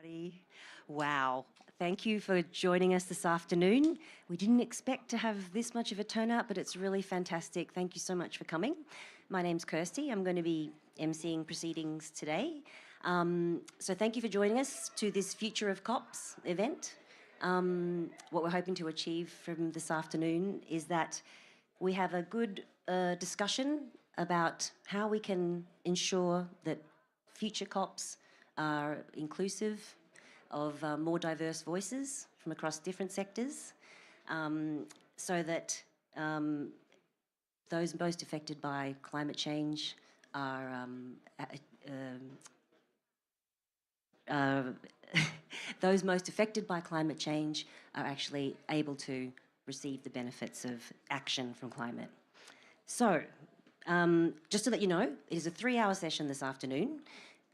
Everybody. Wow. Thank you for joining us this afternoon. We didn't expect to have this much of a turnout, but it's really fantastic. Thank you so much for coming. My name's Kirsty. I'm going to be emceeing proceedings today. So thank you for joining us to this Future of COPs event. What we're hoping to achieve from this afternoon is that we have a good discussion about how we can ensure that future COPs are inclusive of more diverse voices from across different sectors, so that those most affected by climate change are those most affected by climate change are actually able to receive the benefits of action from climate. So, just to let you know, it is a 3-hour session this afternoon.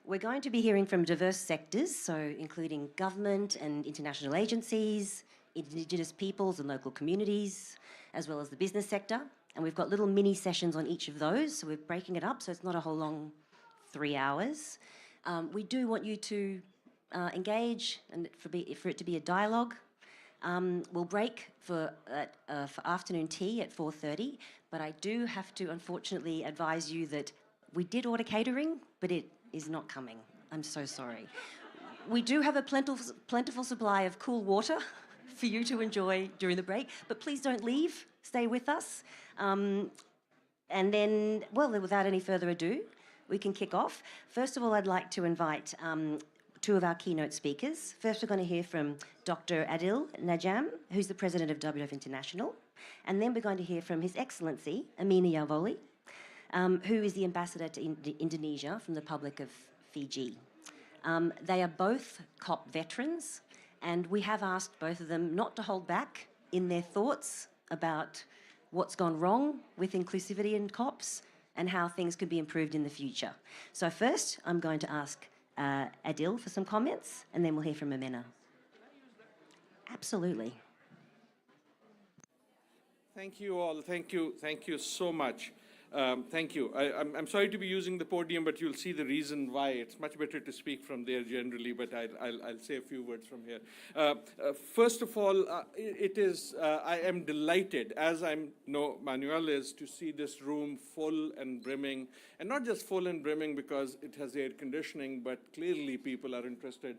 We're going to be hearing from diverse sectors, so including government and international agencies, Indigenous peoples and local communities, as well as the business sector. And we've got little mini sessions on each of those, so we're breaking it up so it's not a whole long 3 hours. We do want you to engage and for it to be a dialogue. We'll break for afternoon tea at 4:30, but I do have to unfortunately advise you that we did order catering, but it is not coming. I'm so sorry. We do have a plentiful supply of cool water for you to enjoy during the break, but please don't leave. Stay with us. And then, well, without any further ado, we can kick off. First of all, I'd like to invite two of our keynote speakers. First, we're going to hear from Dr. Adil Najam, who's the president of WWF International. And then we're going to hear from His Excellency, Amina Yavoli, who is the ambassador to Indonesia from the Republic of Fiji. They are both COP veterans, and we have asked both of them not to hold back in their thoughts about what's gone wrong with inclusivity in COPs and how things could be improved in the future. So first, I'm going to ask Adil for some comments, and then we'll hear from Amina. Absolutely. Thank you all. Thank you so much. Thank you. I'm sorry to be using the podium, but you'll see the reason why. It's much better to speak from there generally, but I'll say a few words from here. First of all, I am delighted, as I know Manuel is, to see this room full and brimming, and not just full and brimming because it has air conditioning, but clearly people are interested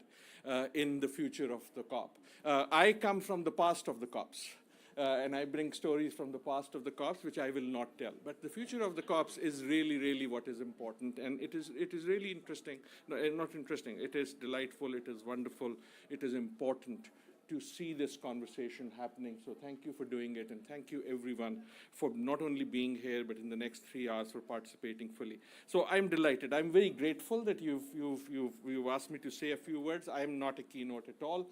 in the future of the COP. I come from the past of the COPs. And I bring stories from the past of the COPs, which I will not tell. But the future of the COPs is really, really what is important. And it is really interesting, not interesting, it is delightful, it is wonderful, it is important to see this conversation happening. So thank you for doing it, and thank you everyone for not only being here, but in the next 3 hours for participating fully. So I'm delighted. I'm very grateful that you've asked me to say a few words. I'm not a keynote at all.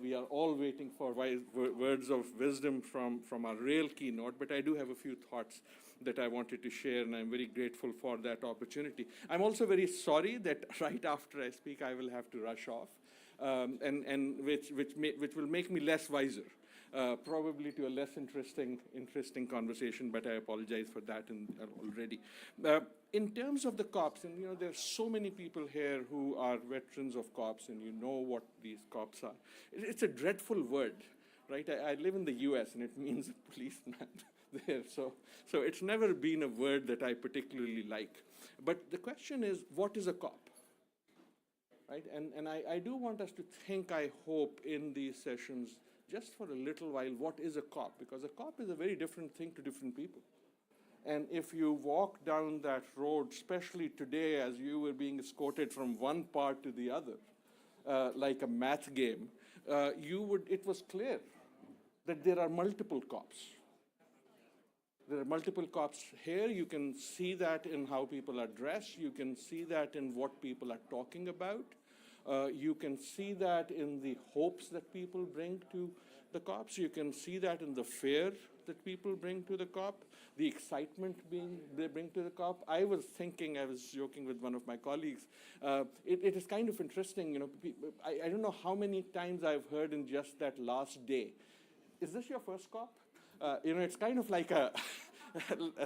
We are all waiting for words of wisdom from our real keynote, but I do have a few thoughts that I wanted to share, and I'm very grateful for that opportunity. I'm also very sorry that right after I speak, I will have to rush off, and which will make me less wiser, probably to a less interesting conversation, but I apologize for that already. In terms of the COPs, and there's so many people here who are veterans of COPs, and you know what these COPs are. It's a dreadful word, right? I live in the US, and it means a policeman there. So it's never been a word that I particularly like. But the question is, what is a COP? Right? And I do want us to think, I hope, in these sessions, just for a little while, what is a COP? Because a COP is a very different thing to different people. And if you walk down that road, especially today as you were being escorted from one part to the other, like a math game, it was clear that there are multiple COPs. There are multiple COPs here. You can see that in how people are dressed. You can see that in what people are talking about. You can see that in the hopes that people bring to the COPs. You can see that in the fear that people bring to the COP, the excitement they bring to the COP. I was joking with one of my colleagues. It is kind of interesting, I don't know how many times I've heard in just that last day, is this your first COP? It's kind of like a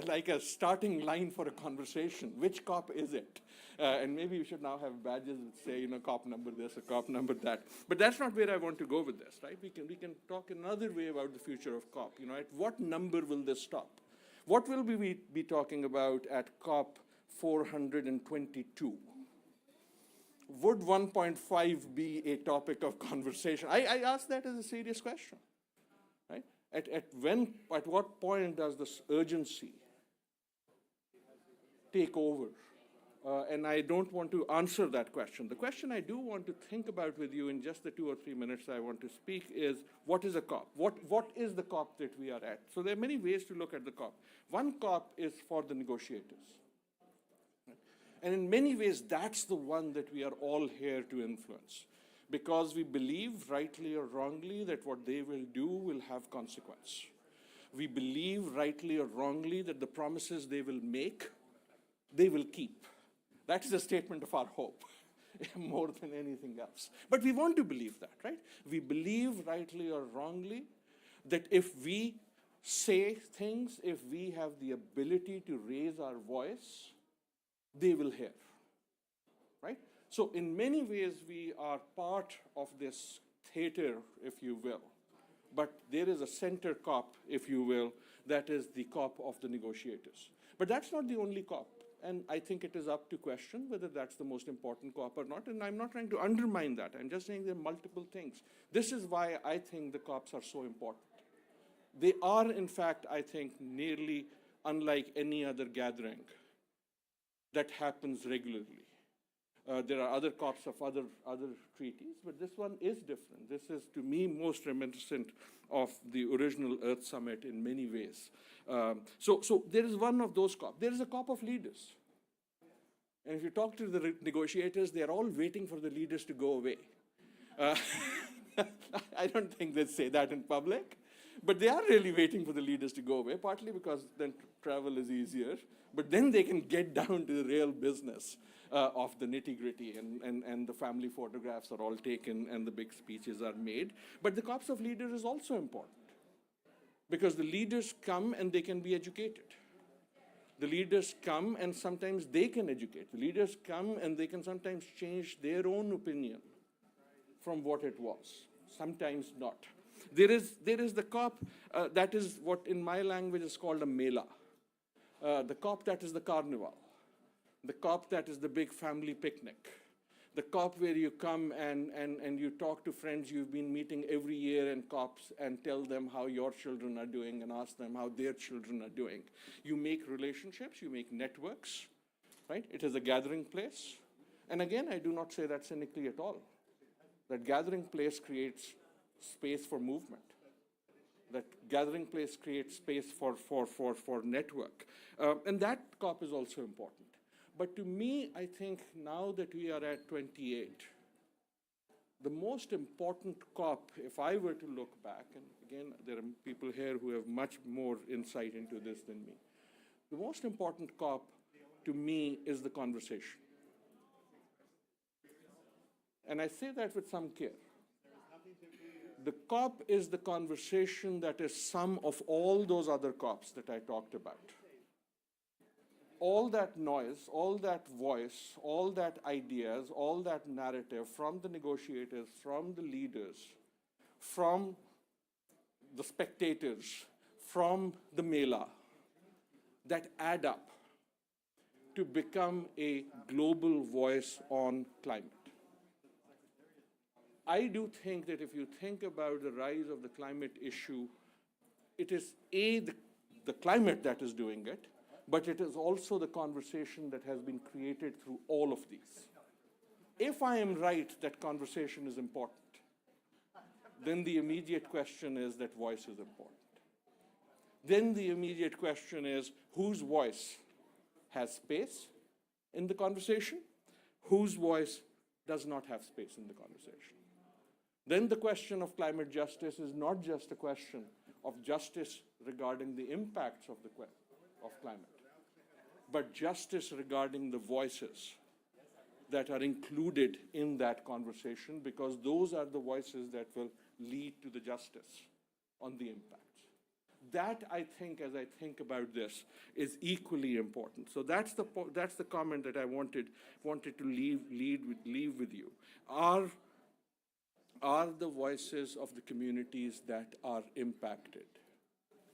like a starting line for a conversation. Which COP is it? And maybe we should now have badges that say, you know, COP number this or COP number that. But that's not where I want to go with this, right? We can talk another way about the future of COP. You know, at what number will this stop? What will we be talking about at COP 422? Would 1.5 be a topic of conversation? I ask that as a serious question, right? At what point does this urgency take over? And I don't want to answer that question. The question I do want to think about with you in just the 2 or 3 minutes I want to speak is, what is a COP? What is the COP that we are at? So there are many ways to look at the COP. One COP is for the negotiators. And in many ways, that's the one that we are all here to influence. Because we believe, rightly or wrongly, that what they will do will have consequence. We believe, rightly or wrongly, that the promises they will make, they will keep. That is a statement of our hope, more than anything else. But we want to believe that, right? We believe, rightly or wrongly, that if we say things, if we have the ability to raise our voice, they will hear, right? So in many ways, we are part of this theater, if you will. But there is a center COP, if you will, that is the COP of the negotiators. But that's not the only COP. And I think it is up to question whether that's the most important COP or not. And I'm not trying to undermine that. I'm just saying there are multiple things. This is why I think the COPs are so important. They are, in fact, I think, nearly unlike any other gathering that happens regularly. There are other COPs of other treaties, but this one is different. This is, to me, most reminiscent of the original Earth Summit in many ways. So there is one of those COPs. There is a COP of leaders. And if you talk to the negotiators, they're all waiting for the leaders to go away. I don't think they say that in public. But they are really waiting for the leaders to go away, partly because then travel is easier. But then they can get down to the real business of the nitty-gritty, and the family photographs are all taken and the big speeches are made. But the COPs of leaders is also important, because the leaders come and they can be educated. The leaders come and sometimes they can educate. The leaders come and they can sometimes change their own opinion from what it was, sometimes not. There is the COP that is what in my language is called a mela. The COP that is the carnival. The COP that is the big family picnic. The COP where you come and you talk to friends you've been meeting every year in COPs and tell them how your children are doing and ask them how their children are doing. You make relationships, you make networks, right? It is a gathering place. And again, I do not say that cynically at all. That gathering place creates space for movement. That gathering place creates space for network. And that COP is also important. But to me, I think now that we are at 28, the most important COP, if I were to look back, and again, there are people here who have much more insight into this than me. The most important COP to me is the conversation. And I say that with some care. The COP is the conversation that is sum of all those other COPs that I talked about. All that noise, all that voice, all that ideas, all that narrative from the negotiators, from the leaders, from the spectators, from the mela, that add up to become a global voice on climate. I do think that if you think about the rise of the climate issue, it is the climate that is doing it, but it is also the conversation that has been created through all of these. If I am right that conversation is important, then the immediate question is that voice is important. Then the immediate question is whose voice has space in the conversation, whose voice does not have space in the conversation. Then the question of climate justice is not just a question of justice regarding the impacts of climate, but justice regarding the voices that are included in that conversation, because those are the voices that will lead to the justice on the impacts. That, I think, as I think about this, is equally important. So that's the comment that I wanted to leave with you. Are the voices of the communities that are impacted,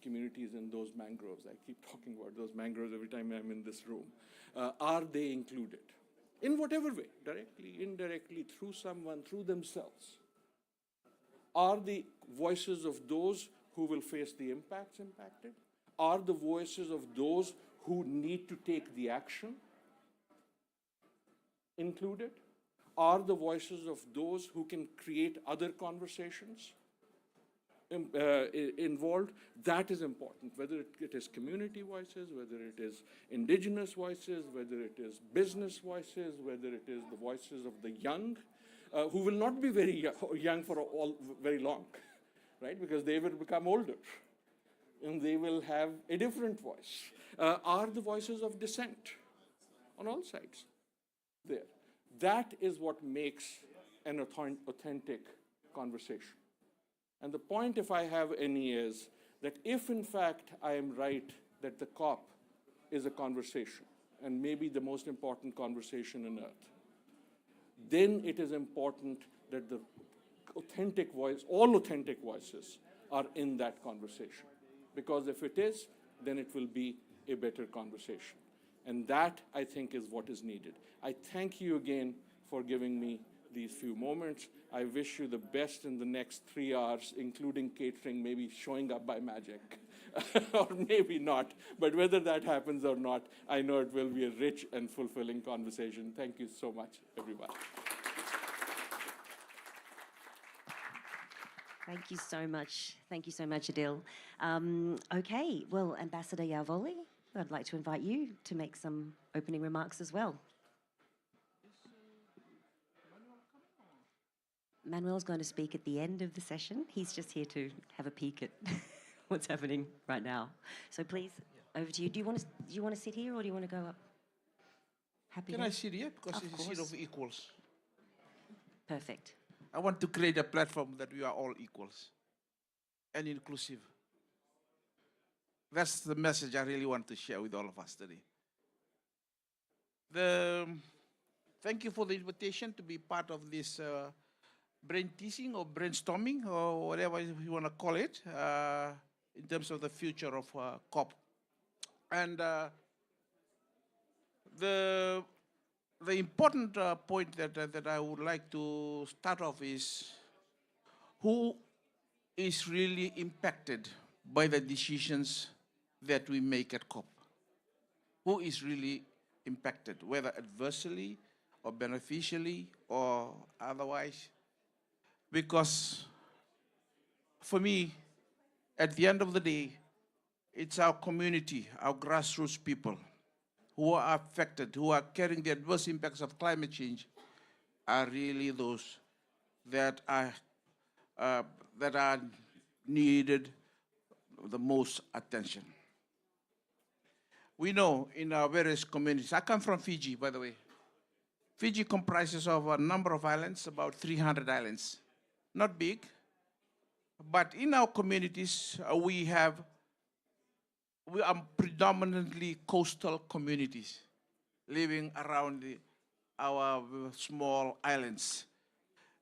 communities in those mangroves, I keep talking about those mangroves every time I'm in this room, are they included? In whatever way, directly, indirectly, through someone, through themselves. Are the voices of those who will face the impacts impacted? Are the voices of those who need to take the action included? Are the voices of those who can create other conversations involved? That is important, whether it is community voices, whether it is indigenous voices, whether it is business voices, whether it is the voices of the young, who will not be very young for very long, right? Because they will become older and they will have a different voice. Are the voices of dissent on all sides there? That is what makes an authentic conversation. And the point, if I have any, is that if in fact I am right that the COP is a conversation, and maybe the most important conversation on earth, then it is important that the authentic voice, all authentic voices, are in that conversation. Because if it is, then it will be a better conversation. And that, I think, is what is needed. I thank you again for giving me these few moments. I wish you the best in the next 3 hours, including catering, maybe showing up by magic, or maybe not. But whether that happens or not, I know it will be a rich and fulfilling conversation. Thank you so much, everybody. Thank you so much. Thank you so much, Adil. Okay, well, Ambassador Yavoli, I'd like to invite you to make some opening remarks as well. Manuel's going to speak at the end of the session. He's just here to have a peek at what's happening right now. So please, over to you. Do you want to sit here or do you want to go up? Happy Can here? I sit here? Because Of it's a seat course. of equals. Perfect. I want to create a platform that we are all equals and inclusive. That's the message I really want to share with all of us today. Thank you for the invitation to be part of this brain teasing or brainstorming or whatever you want to call it in terms of the future of COP. And the important point that I would like to start off is who is really impacted by the decisions that we make at COP? Who is really impacted, whether adversely or beneficially or otherwise? Because for me, at the end of the day, it's our community, our grassroots people who are affected, who are carrying the adverse impacts of climate change, are really those that are needed the most attention. We know in our various communities, I come from Fiji, by the way. Fiji comprises of a number of islands, about 300 islands. Not big, but in our communities, we are predominantly coastal communities living around our small islands.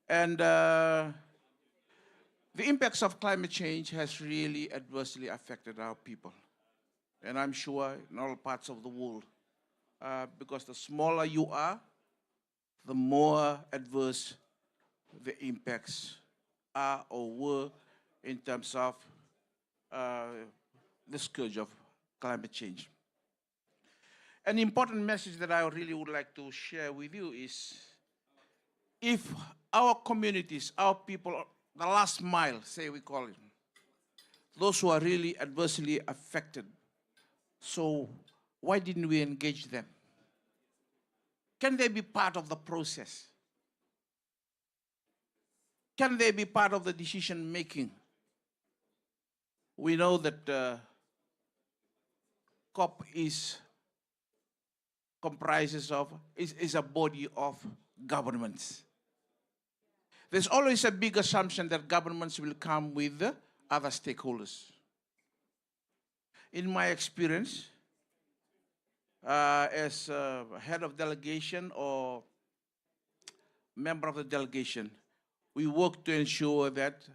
And the impacts of climate change has really adversely affected our people. And I'm sure in all parts of the world, because the smaller you are, the more adverse the impacts are or were in terms of the scourge of climate change. An important message that I really would like to share with you is if our communities, our people, the last mile, say we call it, those who are really adversely affected, so why didn't we engage them? Can they be part of the process? Can they be part of the decision making? We know that COP is a body of governments. There's always a big assumption that governments will come with other stakeholders. In my experience, as head of delegation or member of the delegation, we work to ensure that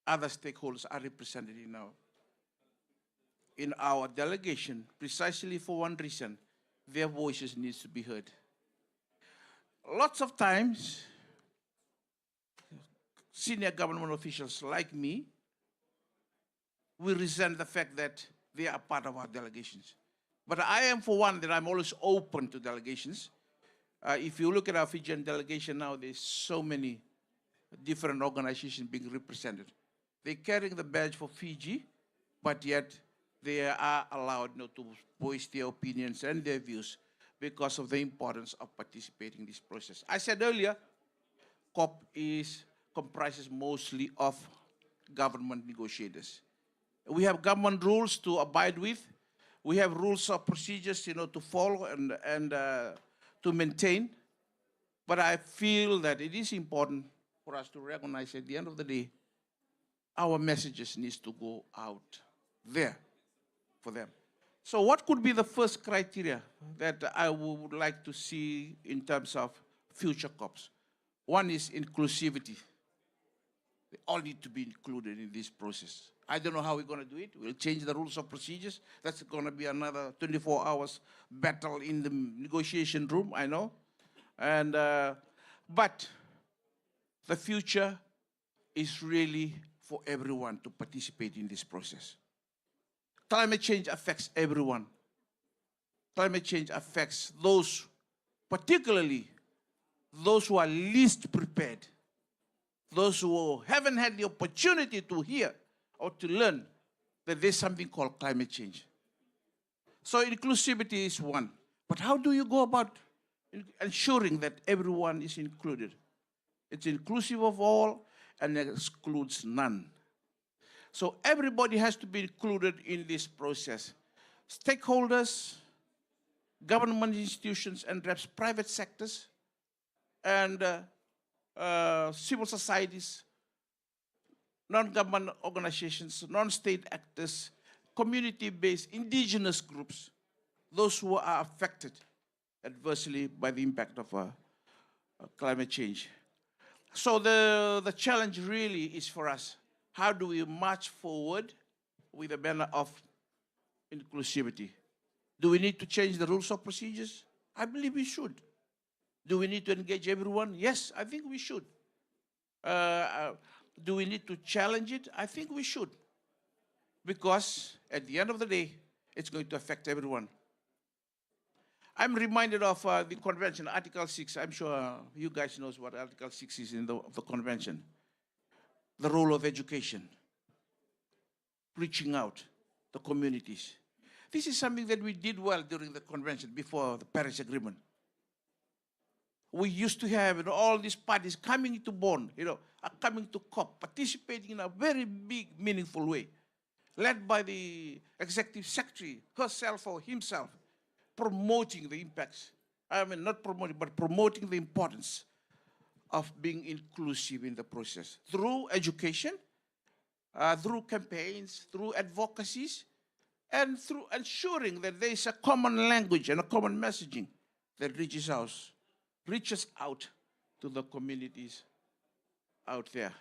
other stakeholders are represented in our delegation, precisely for one reason: their voices need to be heard. Lots of times, senior government officials like me, we resent the fact that they are part of our delegations. But I am, for one, that I'm always open to delegations. If you look at our Fijian delegation now, there's so many different organizations being represented. They're carrying the badge for Fiji, but yet they are allowed to voice their opinions and their views because of the importance of participating in this process. I said earlier, COP comprises mostly of government negotiators. We have government rules to abide with. We have rules of procedures, to follow and to maintain. But I feel that it is important for us to recognize at the end of the day, our messages needs to go out there for them. So what could be the first criteria that I would like to see in terms of future COPs? One is inclusivity. They all need to be included in this process. I don't know how we're going to do it. We'll change the rules of procedures. That's going to be another 24 hours battle in the negotiation room, I know. And but the future is really for everyone to participate in this process. Climate change affects everyone. Climate change affects those, particularly those who are least prepared, those who haven't had the opportunity to hear or to learn that there's something called climate change. So inclusivity is one. But how do you go about ensuring that everyone is included? It's inclusive of all and excludes none. So everybody has to be included in this process. Stakeholders, government institutions and perhaps private sectors, and civil societies, non-government organizations, non-state actors, community-based indigenous groups, those who are affected adversely by the impact of climate change. So the challenge really is for us, how do we march forward with a banner of inclusivity? Do we need to change the rules of procedures? I believe we should. Do we need to engage everyone? Yes, I think we should. Do we need to challenge it? I think we should. Because at the end of the day, it's going to affect everyone. I'm reminded of the convention, Article 6. I'm sure you guys know what Article 6 is of the convention. The role of education, reaching out to communities. This is something that we did well during the convention before the Paris Agreement. We used to have all these parties coming to Bonn, coming to COP, participating in a very big, meaningful way, led by the executive secretary, herself or himself, promoting the impacts. I mean, not promoting, but promoting the importance of being inclusive in the process through education, through campaigns, through advocacies, and through ensuring that there is a common language and a common messaging that reaches out to the communities out there.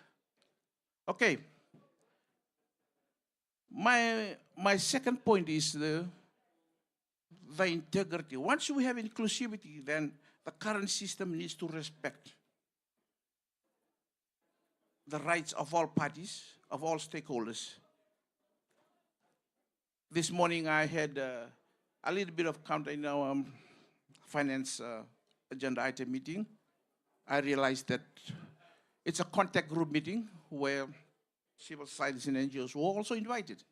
Okay. My second point is the integrity. Once we have inclusivity, then the current system needs to respect the rights of all parties, of all stakeholders. This morning I had a little bit of finance agenda item meeting. I realized that it's a contact group meeting where civil societies and NGOs were also invited.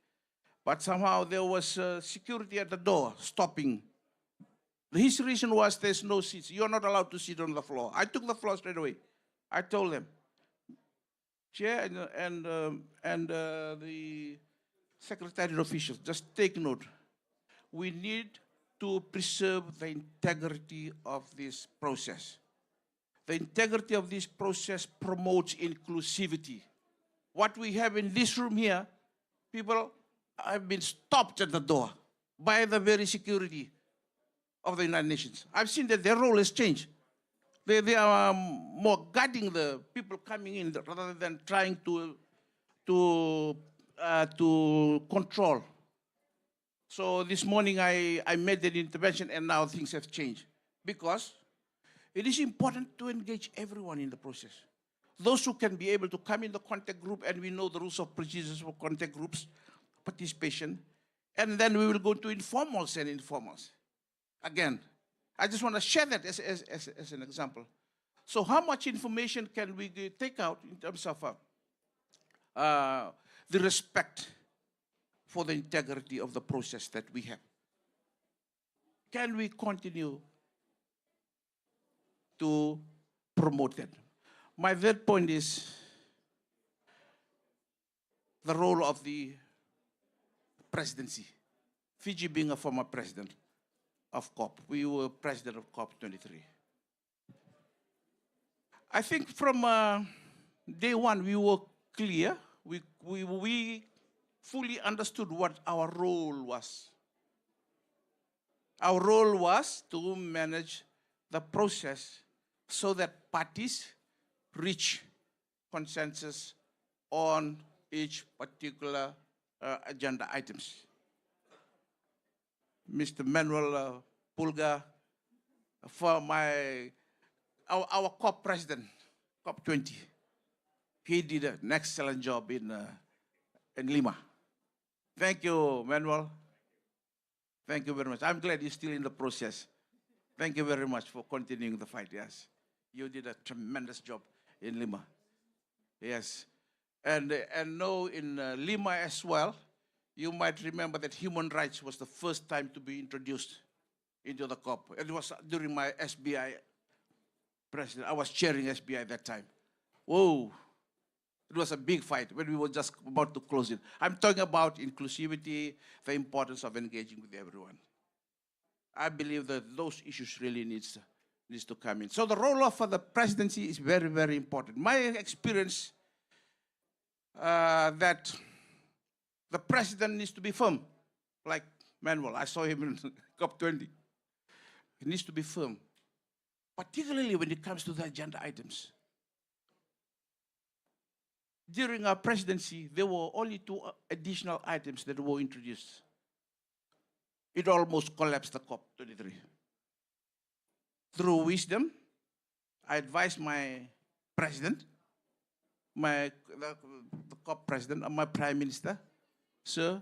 But somehow there was security at the door stopping. His reason was there's no seats. You're not allowed to sit on the floor. I took the floor straight away. I told them, Chair and the secretariat officials, just take note. We need to preserve the integrity of this process. The integrity of this process promotes inclusivity. What we have in this room here, people I've been stopped at the door by the very security of the United Nations. I've seen that their role has changed. They are more guarding the people coming in rather than trying to control. So this morning I made that intervention, and now things have changed because it is important to engage everyone in the process. Those who can be able to come in the contact group, and we know the rules of procedures for contact groups participation, and then we will go to informals and informals. Again, I just want to share that as an example. So how much information can we take out in terms of the respect for the integrity of the process that we have? Can we continue to promote that? My third point is the role of the presidency. Fiji being a former president of COP, we were president of COP 23. I think from day one we were clear. We fully understood what our role was. Our role was to manage the process so that parties reach consensus on each particular agenda items. Mr. Manuel Pulga, for our COP president, COP 20, he did an excellent job in Lima. Thank you, Manuel. Thank you very much. I'm glad you're still in the process. Thank you very much for continuing the fight, yes. You did a tremendous job in Lima. Yes. And now in Lima as well, you might remember that human rights was the first time to be introduced into the COP. It was during my SBI president. I was chairing SBI at that time. Whoa. It was a big fight when we were just about to close it. I'm talking about inclusivity, the importance of engaging with everyone. I believe that those issues really needs to come in. So the role of the presidency is very, very important. My experience that the president needs to be firm, like Manuel. I saw him in COP20. He needs to be firm, particularly when it comes to the agenda items. During our presidency, there were only 2 additional items that were introduced. It almost collapsed the COP23. Through wisdom, I advised my president, the COP president, and my prime minister, sir,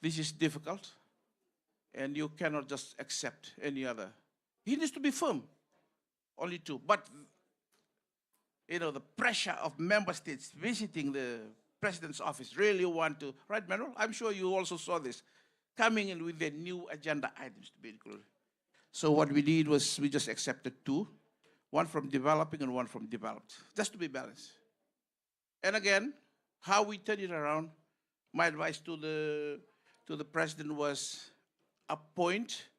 this is difficult, and you cannot just accept any other. He needs to be firm, only 2. But the pressure of member states visiting the president's office really want to, right, Manuel? I'm sure you also saw this, coming in with the new agenda items to be included. So what we did was we just accepted 2, one from developing and one from developed, just to be balanced. And again, how we turn it around, my advice to the president was appoint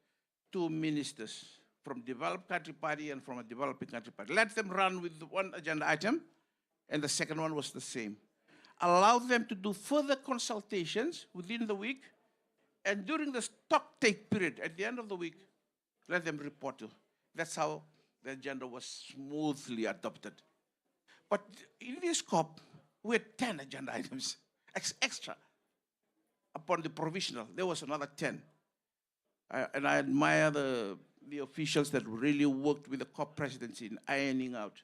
2 ministers from developed country party and from a developing country party. Let them run with 1 agenda item, and the second one was the same. Allow them to do further consultations within the week, and during the stock take period, at the end of the week, let them report to. That's how the agenda was smoothly adopted. But in this COP, we had 10 agenda items, extra. Upon the provisional, there was another 10. And I admire the officials that really worked with the COP presidency in ironing out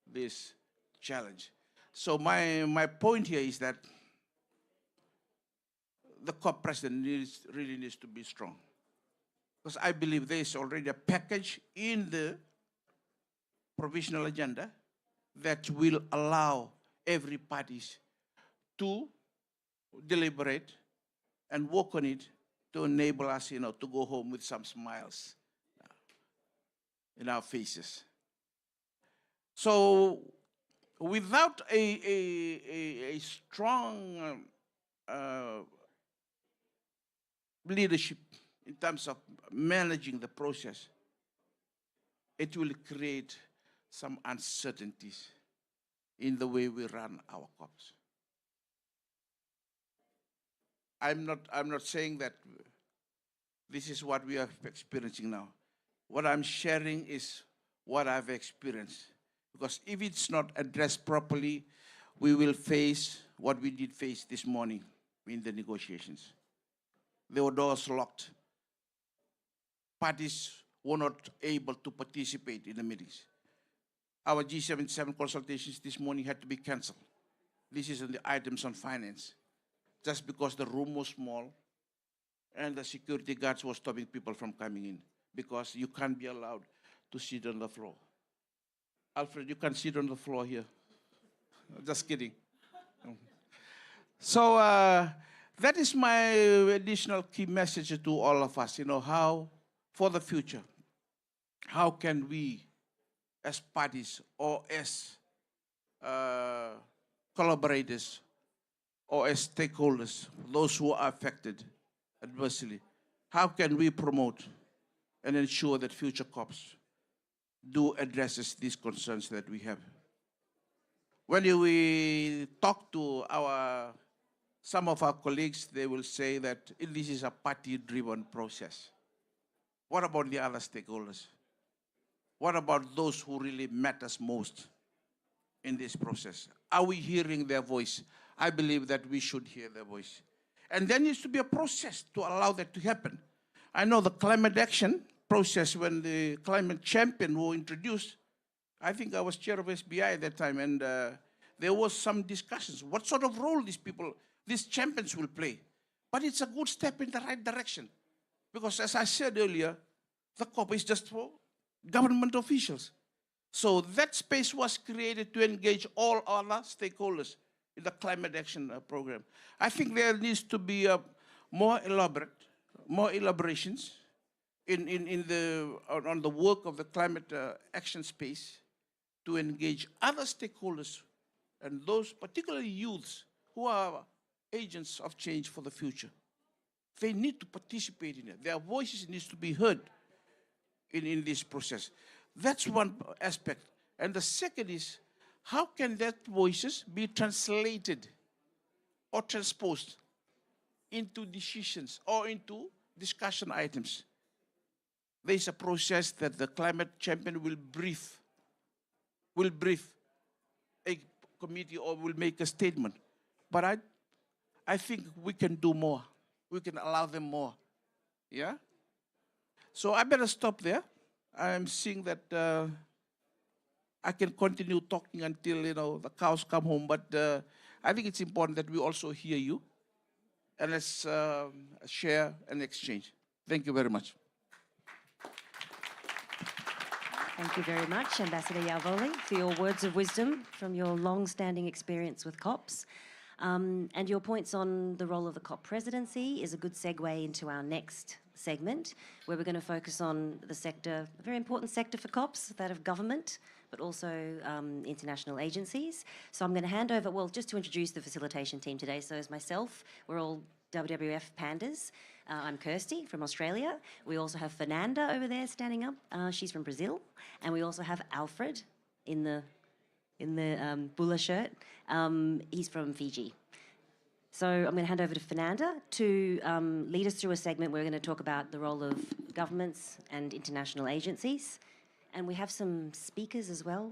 this challenge. So my point here is that the COP president really needs to be strong. Because I believe there is already a package in the provisional agenda that will allow every party to deliberate and work on it to enable us, to go home with some smiles in our faces. So without a strong leadership in terms of managing the process, it will create some uncertainties in the way we run our COPs. I'm not saying that this is what we are experiencing now. What I'm sharing is what I've experienced. Because if it's not addressed properly, we will face what we did face this morning in the negotiations. There were doors locked. Parties were not able to participate in the meetings. Our G77 consultations this morning had to be canceled. This is on the items on finance. Just because the room was small and the security guards were stopping people from coming in because you can't be allowed to sit on the floor. Alfred, you can sit on the floor here. Just kidding. So that is my additional key message to all of us, how, for the future, how can we, as parties or as collaborators or as stakeholders, those who are affected adversely, how can we promote and ensure that future COPs do addresses these concerns that we have? When we talk to some of our colleagues, they will say that this is a party-driven process. What about the other stakeholders? What about those who really matters most in this process? Are we hearing their voice? I believe that we should hear their voice. And there needs to be a process to allow that to happen. I know the climate action process, when the climate champion were introduced, I think I was chair of SBI at that time, and there was some discussions. What sort of role these champions will play? But it's a good step in the right direction. Because as I said earlier, the COP is just for government officials. So that space was created to engage all other stakeholders in the climate action program. I think there needs to be more elaborations on the work of the climate action space to engage other stakeholders and those, particularly youths, who are agents of change for the future. They need to participate in it. Their voices need to be heard in this process. That's one aspect. And the second is, how can that voices be translated or transposed into decisions or into discussion items? There is a process that the climate champion will brief a committee or will make a statement. But I think we can do more. We can allow them more. Yeah? So I better stop there. I'm seeing that I can continue talking until the cows come home, but I think it's important that we also hear you and let's share and exchange. Thank you very much. Thank you very much, Ambassador Yavoli, for your words of wisdom from your long-standing experience with COPs. And your points on the role of the COP presidency is a good segue into our next segment, where we're going to focus on the sector, a very important sector for COPs, that of government, but also international agencies. So I'm going to hand over, well, just to introduce the facilitation team today. So as myself, we're all WWF pandas. I'm Kirsty from Australia. We also have Fernanda over there standing up. She's from Brazil. And we also have Alfred in the Bula shirt. He's from Fiji. So I'm going to hand over to Fernanda to lead us through a segment where we're going to talk about the role of governments and international agencies. And we have some speakers as well.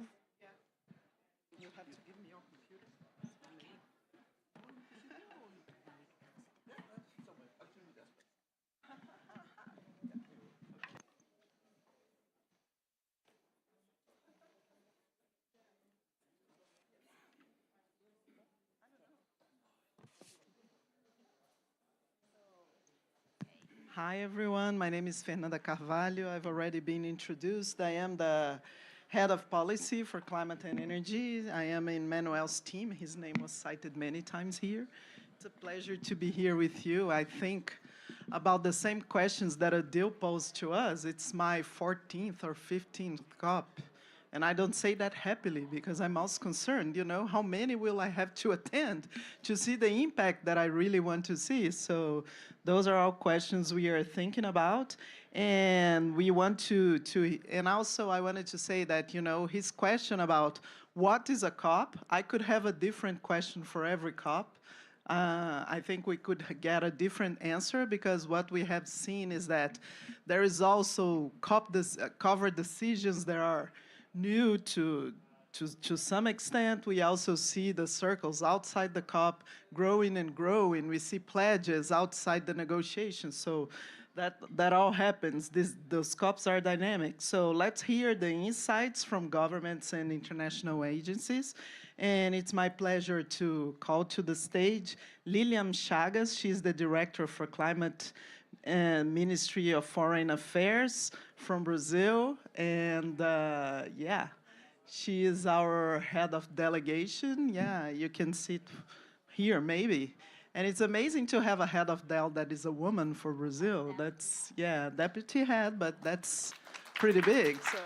Hi, everyone. My name is Fernanda Carvalho. I've already been introduced. I am the head of policy for climate and energy. I am in Manuel's team. His name was cited many times here. It's a pleasure to be here with you. I think about the same questions that Adil posed to us. It's my 14th or 15th COP. And I don't say that happily because I'm also concerned, how many will I have to attend to see the impact that I really want to see? So those are all questions we are thinking about. And we want and also I wanted to say that, his question about what is a COP, I could have a different question for every COP. I think we could get a different answer because what we have seen is that there is also cover decisions that are new to some extent. We also see the circles outside the COP growing and growing. We see pledges outside the negotiations. So that all happens. Those COPs are dynamic. So let's hear the insights from governments and international agencies. And it's my pleasure to call to the stage Lilian Chagas. She's the Director for Climate and Ministry of Foreign Affairs from Brazil. And yeah, she is our head of delegation. Yeah, you can sit here maybe. And it's amazing to have a head of DEL that is a woman for Brazil. That's, yeah, deputy head, but that's pretty big. So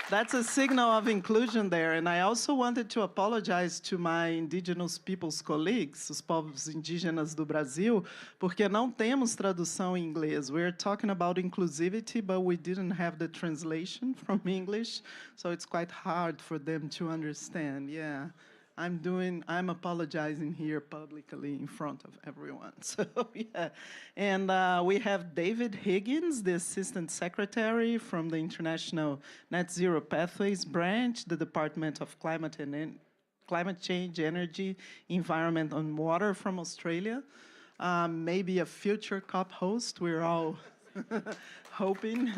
that's a signal of inclusion there. And I also wanted to apologize to my indigenous peoples colleagues, os povos indígenas do Brasil, porque não temos tradução em inglês. We're talking about inclusivity, but we didn't have the translation from English, so it's quite hard for them to understand. Yeah. I'm apologizing here publicly in front of everyone. So, yeah. And we have David Higgins, the Assistant Secretary from the International Net Zero Pathways Branch, the Department of Climate Change, Energy, Environment and Water from Australia. Maybe a future COP host, we're all hoping.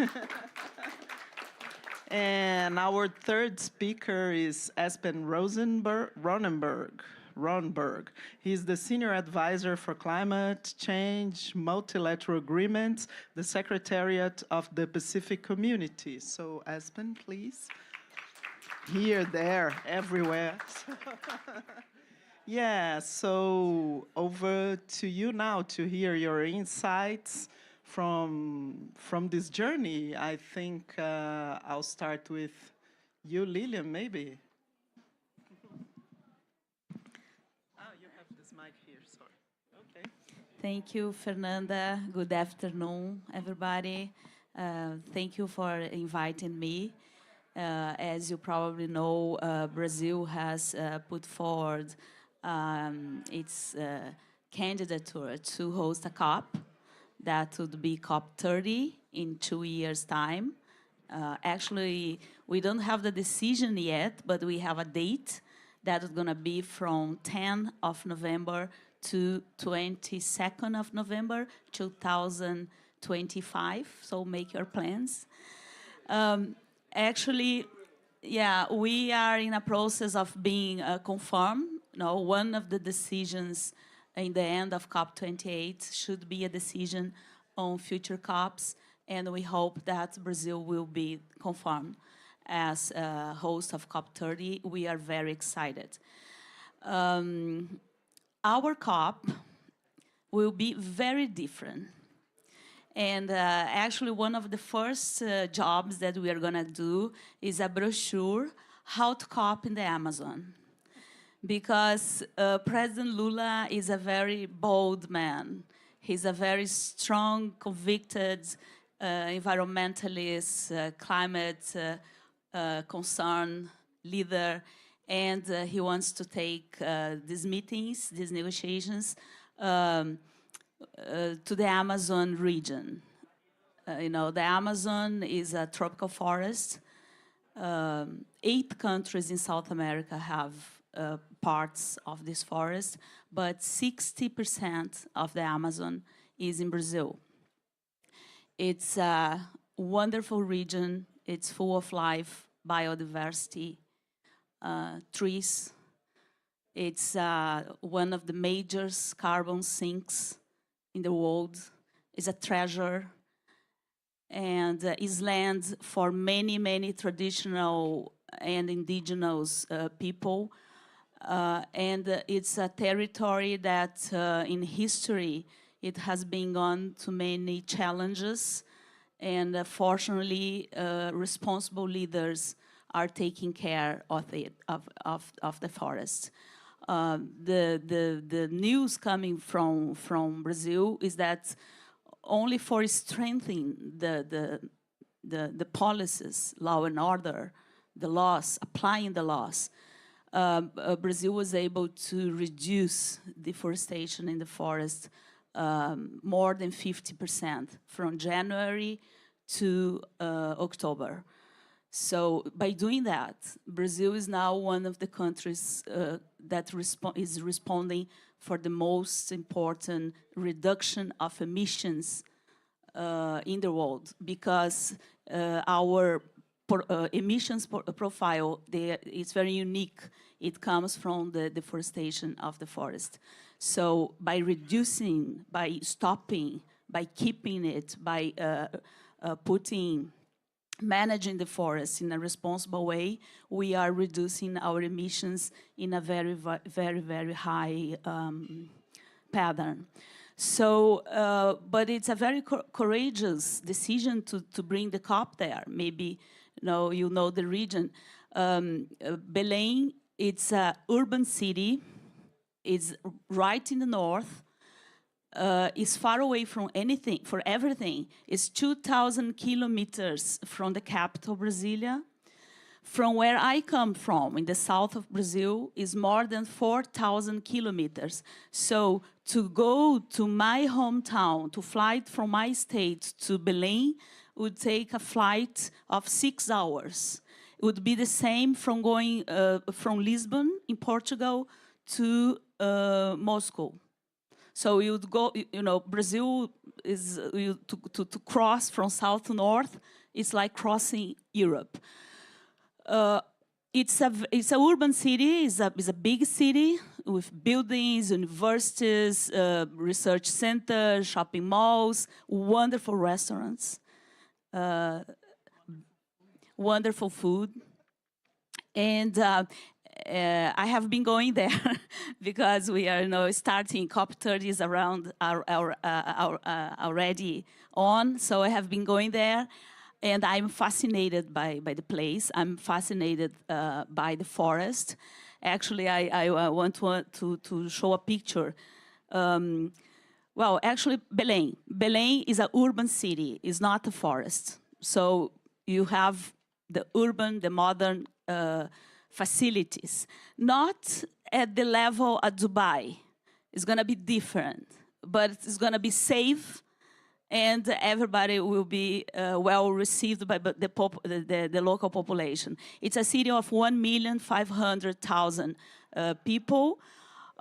And our third speaker is Espen Ronenberg. He's the Senior Advisor for Climate Change, Multilateral Agreements, the Secretariat of the Pacific Community. So, Espen, please. Here, there, everywhere. Yeah, so over to you now to hear your insights from this journey. I think I'll start with you, Lilian, maybe. You have this mic here, sorry. Okay. Thank you, Fernanda. Good afternoon, everybody. Thank you for inviting me. As you probably know, Brazil has put forward its candidature to host a COP. That would be COP30 in 2 years' time. Actually, we don't have the decision yet, but we have a date that is going to be from 10th of November to 22nd of November, 2025. So make your plans. Actually, yeah, we are in a process of being confirmed. One of the decisions in the end of COP28 should be a decision on future COPs, and we hope that Brazil will be confirmed as host of COP30. We are very excited. Our COP will be very different. And actually, one of the first jobs that we are going to do is a brochure, How to COP in the Amazon. Because President Lula is a very bold man. He's a very strong, convicted environmentalist, climate concern leader, and he wants to take these meetings, these negotiations, to the Amazon region. The Amazon is a tropical forest. 8 countries in South America have parts of this forest, but 60% of the Amazon is in Brazil. It's a wonderful region. It's full of life, biodiversity, trees. It's one of the major carbon sinks in the world. It's a treasure, and is land for many, many traditional and indigenous people. And it's a territory that in history, it has been gone to many challenges, and fortunately, responsible leaders are taking care of it, of the forest. The news coming from Brazil is that only for strengthening the policies, law and order, the laws, applying the laws, Brazil was able to reduce deforestation in the forest more than 50% from January to October. So by doing that, Brazil is now one of the countries that is responding for the most important reduction of emissions in the world, because our emissions profile is very unique. It comes from the deforestation of the forest. So by reducing, by stopping, by keeping it, by managing the forest in a responsible way, we are reducing our emissions in a very, very, very high pattern. So, but it's a very courageous decision to bring the COP there. Maybe you know the region. Belém, it's an urban city. It's right in the north. Is far away from anything, for everything. It's 2,000 kilometers from the capital, Brasilia. From where I come from, in the south of Brazil, is more than 4,000 kilometers. So to go to my hometown, to fly from my state to Belém, would take a flight of 6 hours. It would be the same from going from Lisbon in Portugal to Moscow. So you'd go, Brazil is, to cross from south to north, it's like crossing Europe. It's a urban city, it's a big city with buildings, universities, research centers, shopping malls, wonderful restaurants, wonderful food. And I have been going there because we are starting COP30s around already on. So I have been going there, and I'm fascinated by the place. I'm fascinated by the forest. Actually, I want to show a picture. Well, actually, Belém. Belém is an urban city. It's not a forest. So you have the urban, the modern facilities, not at the level of Dubai. It's going to be different, but it's going to be safe, and everybody will be well received by the local population. It's a city of 1,500,000 people.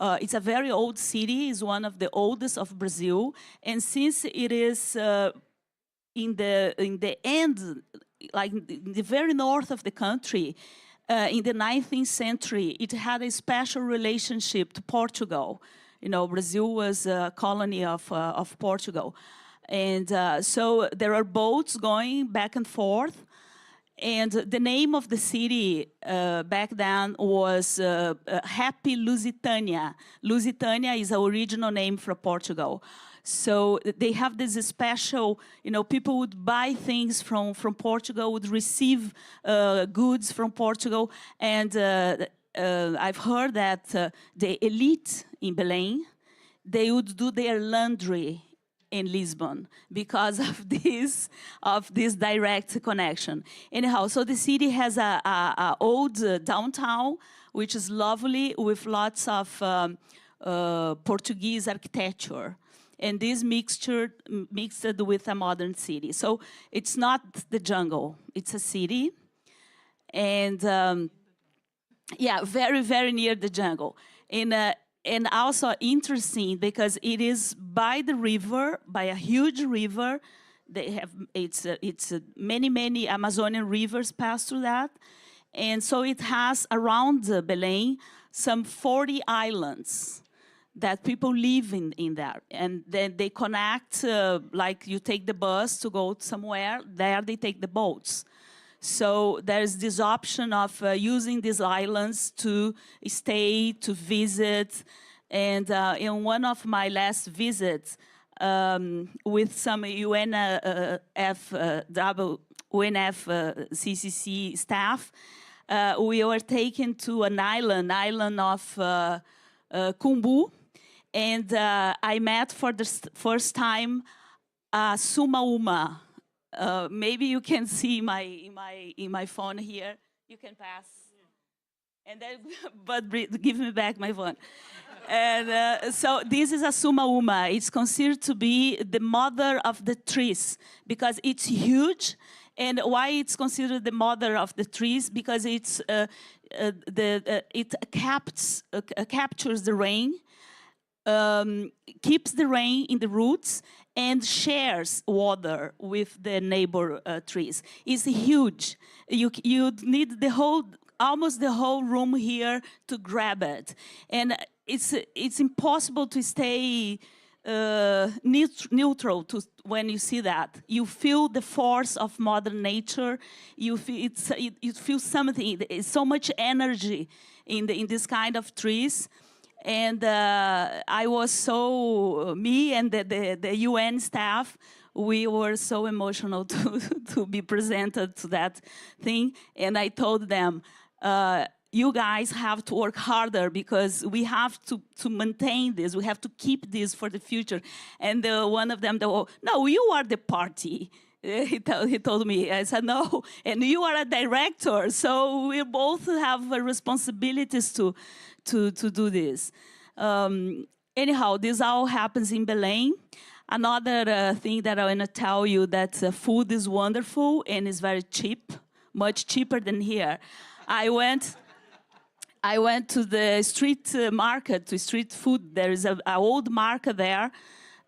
It's a very old city. It's one of the oldest of Brazil, and since it is in the end, like in the very north of the country. In the 19th century, it had a special relationship to Portugal. Brazil was a colony of Portugal. And so there are boats going back and forth. And the name of the city back then was Happy Lusitania. Lusitania is the original name for Portugal. So they have this special, people would buy things from Portugal, would receive goods from Portugal. And I've heard that the elite in Belém, they would do their laundry in Lisbon because of this direct connection. Anyhow, so the city has a old downtown, which is lovely, with lots of Portuguese architecture. And this mixed with a modern city. So it's not the jungle, it's a city. And yeah, very, very near the jungle. And also interesting because it is by the river, by a huge river. It's many Amazonian rivers pass through that. And so it has around Belém some 40 islands that people live in there, and then they connect, like you take the bus to go somewhere, there they take the boats. So there's this option of using these islands to stay, to visit, and in one of my last visits with some UNFCCC staff, we were taken to an island of Kumbu. And I met for the first time Sumauma. Maybe you can see in my phone here. You can pass. And then, but give me back my phone. And so this is a suma uma. It's considered to be the mother of the trees because it's huge. And why it's considered the mother of the trees? Because it captures the rain, keeps the rain in the roots, and shares water with the neighbor trees. It's huge. You need almost the whole room here to grab it, and it's impossible to stay neutral when you see that. You feel the force of Mother Nature. You feel something. It's so much energy in this kind of trees. And I was me and the UN staff, we were so emotional to be presented to that thing. And I told them, you guys have to work harder because we have to maintain this. We have to keep this for the future. And one of them, no, you are the party. He told me. I said, no, and you are a director. So we both have responsibilities to do this. Anyhow, this all happens in Belém. Another thing that I want to tell you that food is wonderful and is very cheap, much cheaper than here. I went to the street market, to street food. There is an old market there,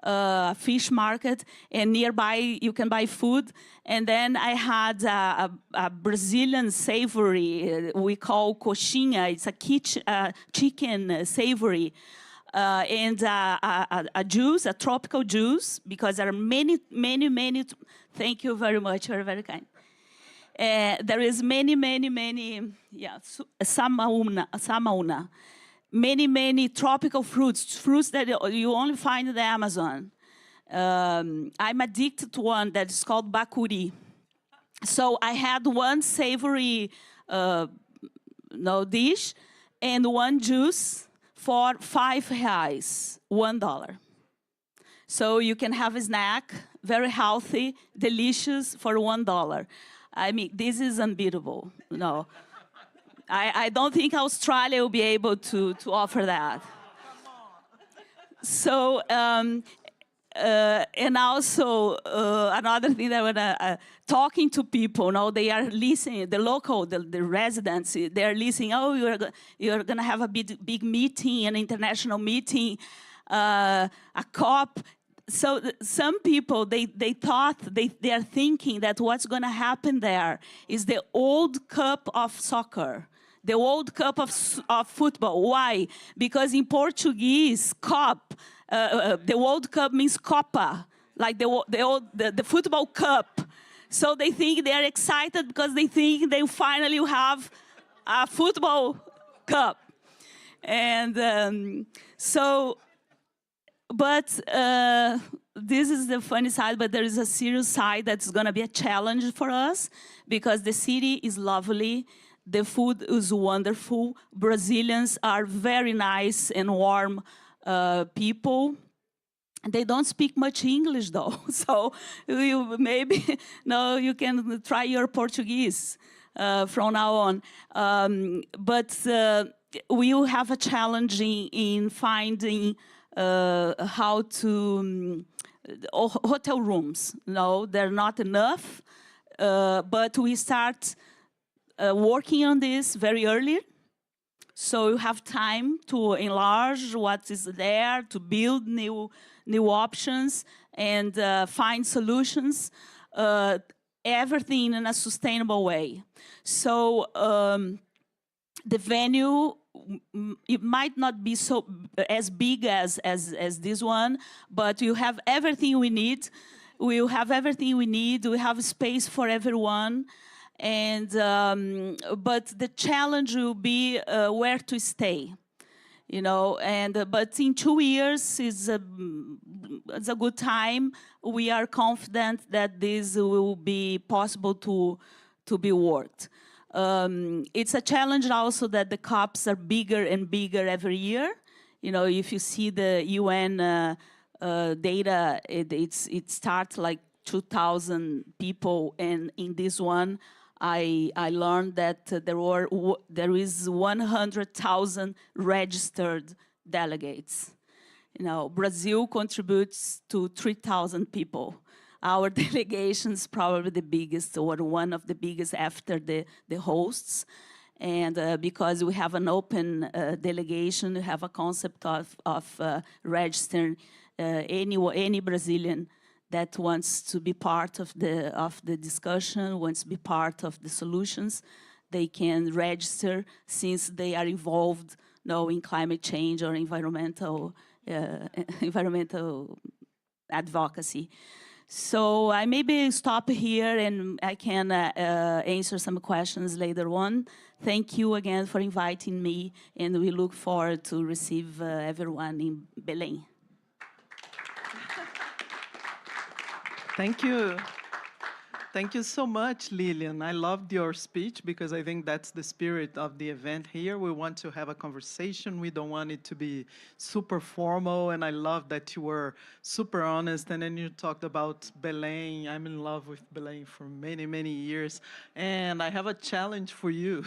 a fish market, and nearby you can buy food. And then I had a Brazilian savory we call coxinha. It's a chicken savory. And a juice, a tropical juice, because there are many. Thank you very much. You're very kind. There is many, samauna. Many tropical fruits that you only find in the Amazon. I'm addicted to one that is called bacuri. So I had one savory dish and one juice for R$5, $1. So you can have a snack, very healthy, delicious for $1. I mean, this is unbeatable. No, I don't think Australia will be able to offer that. So, and also another thing that when talking to people, they are listening. The residents, they are listening. Oh, you're gonna have a big meeting, an international meeting, a COP. So some people, they are thinking that what's going to happen there is the World Cup of soccer, the World Cup of football. Why? Because in Portuguese, COP, the World Cup means Copa, like the football cup. So they think they are excited because they think they finally have a football cup. And but this is the funny side, but there is a serious side that's going to be a challenge for us because the city is lovely, the food is wonderful, Brazilians are very nice and warm people. They don't speak much English though, so you can try your Portuguese from now on. But we will have a challenge in finding how to hotel rooms. No, they're not enough, but we start working on this very early. So you have time to enlarge what is there, to build new options and find solutions, everything in a sustainable way. So the venue, it might not be as big as this one, but you have everything we need. We have everything we need. We have space for everyone. And but the challenge will be where to stay, but in 2 years it's a good time. We are confident that this will be possible to be worked. It's a challenge also that the COPs are bigger and bigger every year. If you see the UN data, it starts like 2,000 people, and in this one, I learned that there is 100,000 registered delegates. You know, Brazil contributes to 3,000 people. Our delegation is probably the biggest, or one of the biggest after the hosts. And because we have an open delegation, we have a concept of registering any Brazilian that wants to be part of the discussion, wants to be part of the solutions. They can register since they are involved in climate change or environmental advocacy. So I maybe stop here and I can answer some questions later on. Thank you again for inviting me, and we look forward to receive everyone in Belém. Thank you. Thank you so much, Lilian. I loved your speech because I think that's the spirit of the event here. We want to have a conversation. We don't want it to be super formal, and I love that you were super honest, and then you talked about Belém. I'm in love with Belém for many, many years, and I have a challenge for you,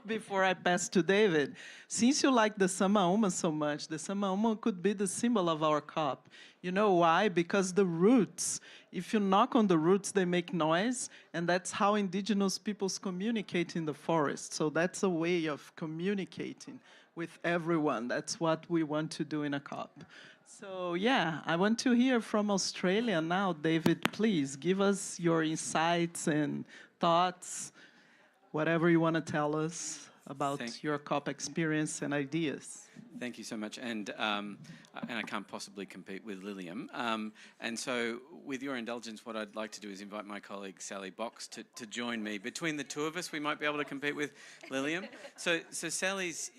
before I pass to David. Since you like the Samba Uma so much, the Samba Uma could be the symbol of our COP. You know why? Because the roots, if you knock on the roots, they make noise, and that's how indigenous peoples communicate in the forest. So that's a way of communicating with everyone. That's what we want to do in a COP. So yeah, I want to hear from Australia now. David, please give us your insights and thoughts, whatever you want to tell us about your COP experience and ideas. Thank you so much, and I can't possibly compete with Lilium. And so, with your indulgence, what I'd like to do is invite my colleague Sally Box to join me. Between the two of us, we might be able to compete with Lilium. So Sally's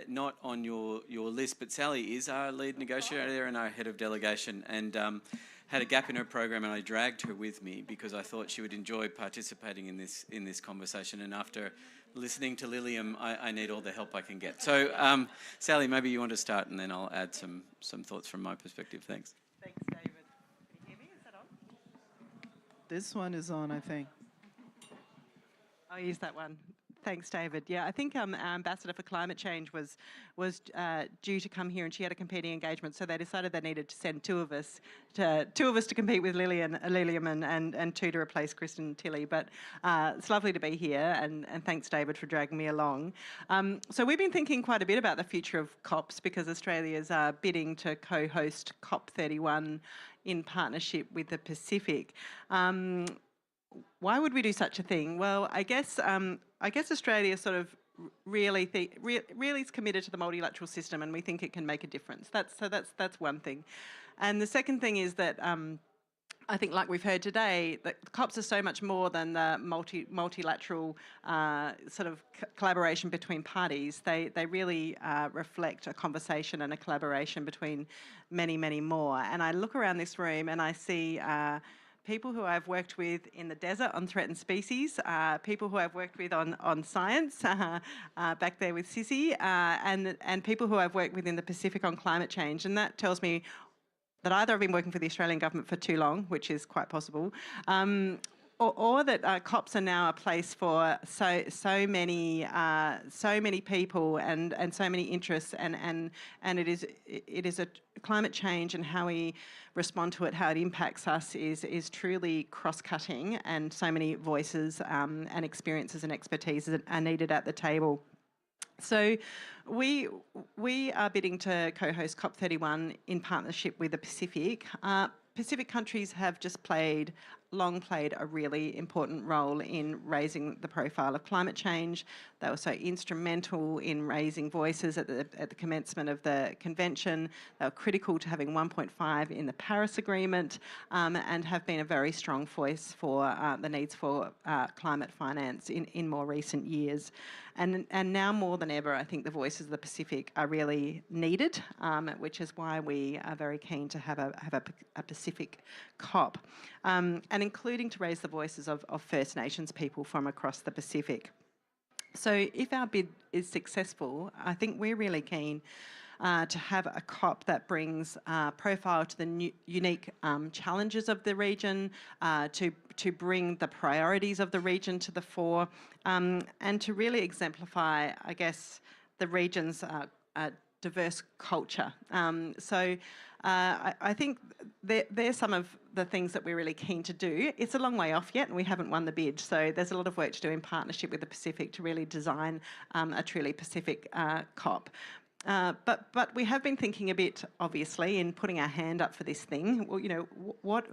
not on your list, but Sally is our lead negotiator and our head of delegation, and had a gap in her program, and I dragged her with me because I thought she would enjoy participating in this conversation. And after listening to Lilium, I need all the help I can get. So, Sally, maybe you want to start, and then I'll add some thoughts from my perspective. Thanks. Thanks, David. Can you hear me? Is that on? This one is on, I think. I'll use that one. Thanks, David. Yeah, I think our ambassador for climate change was due to come here, and she had a competing engagement, so they decided they needed to send two of us to compete with Lilium and two to replace Kristen Tilley. But it's lovely to be here, and thanks, David, for dragging me along. So we've been thinking quite a bit about the future of COPs because Australia's bidding to co-host COP31 in partnership with the Pacific. Why would we do such a thing? Well, I guess Australia sort of really is committed to the multilateral system, and we think it can make a difference. That's one thing, and the second thing is that I think, like we've heard today, that COPs are so much more than the multilateral sort of collaboration between parties. They really reflect a conversation and a collaboration between many, many more. And I look around this room and I see people who I've worked with in the desert on threatened species, people who I've worked with on science, back there with Sissy, and people who I've worked with in the Pacific on climate change. And that tells me that either I've been working for the Australian government for too long, which is quite possible, or that COPs are now a place for so many people and so many interests, and it is a climate change and how we respond to it, how it impacts us is truly cross-cutting, and so many voices and experiences and expertise are needed at the table. So we are bidding to co-host COP31 in partnership with the Pacific. Pacific countries have just long played a really important role in raising the profile of climate change. They were so instrumental in raising voices at the commencement of the convention. They were critical to having 1.5 in the Paris Agreement, and have been a very strong voice for the needs for climate finance in more recent years. And now more than ever, I think the voices of the Pacific are really needed, which is why we are very keen to have a Pacific COP, and including to raise the voices of First Nations people from across the Pacific. So if our bid is successful, I think we're really keen to have a COP that brings profile to the unique challenges of the region, to bring the priorities of the region to the fore, and to really exemplify, I guess, the region's diverse culture. I think they're some of the things that we're really keen to do. It's a long way off yet, and we haven't won the bid, so there's a lot of work to do in partnership with the Pacific to really design a truly Pacific COP. But we have been thinking a bit, obviously, in putting our hand up for this thing. Well, you know, what...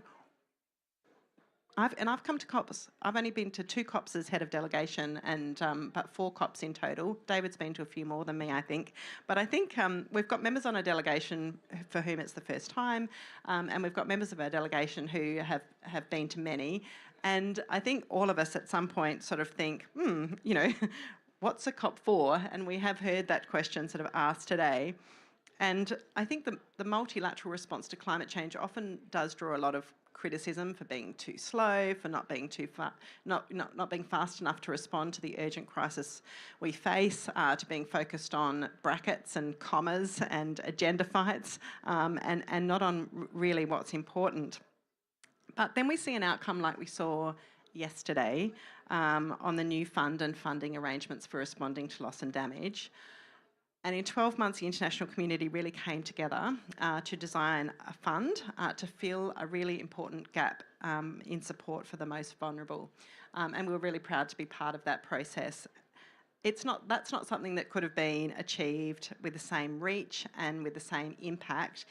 I've come to COPs. I've only been to 2 COPs as head of delegation, and but 4 COPs in total. David's been to a few more than me, I think. But I think we've got members on our delegation for whom it's the first time, and we've got members of our delegation who have been to many. And I think all of us at some point sort of think, you know, what's a COP for? And we have heard that question sort of asked today. And I think the multilateral response to climate change often does draw a lot of criticism for being too slow, for not being not being fast enough to respond to the urgent crisis we face, to being focused on brackets and commas and agenda fights, and not on really what's important. But then we see an outcome like we saw yesterday on the new fund and funding arrangements for responding to loss and damage. And in 12 months, the international community really came together to design a fund to fill a really important gap in support for the most vulnerable. And we were really proud to be part of that process. That's not something that could have been achieved with the same reach and with the same impact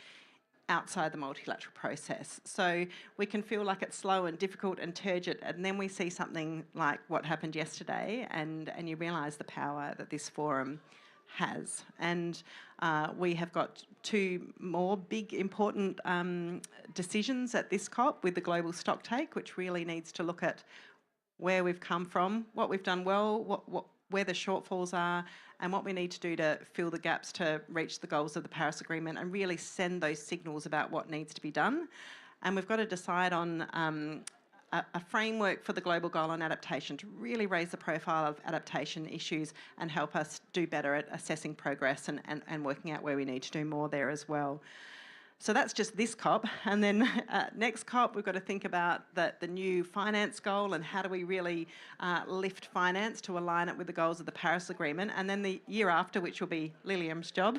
outside the multilateral process. So we can feel like it's slow and difficult and turgid, and then we see something like what happened yesterday, and you realise the power that this forum has. And we have got 2 more big important decisions at this COP with the global stocktake, which really needs to look at where we've come from, what we've done well, where the shortfalls are, and what we need to do to fill the gaps to reach the goals of the Paris Agreement and really send those signals about what needs to be done. And we've got to decide on a framework for the global goal on adaptation to really raise the profile of adaptation issues and help us do better at assessing progress and working out where we need to do more there as well. So that's just this COP. And then next COP, we've got to think about the new finance goal and how do we really lift finance to align it with the goals of the Paris Agreement. And then the year after, which will be Lilium's job,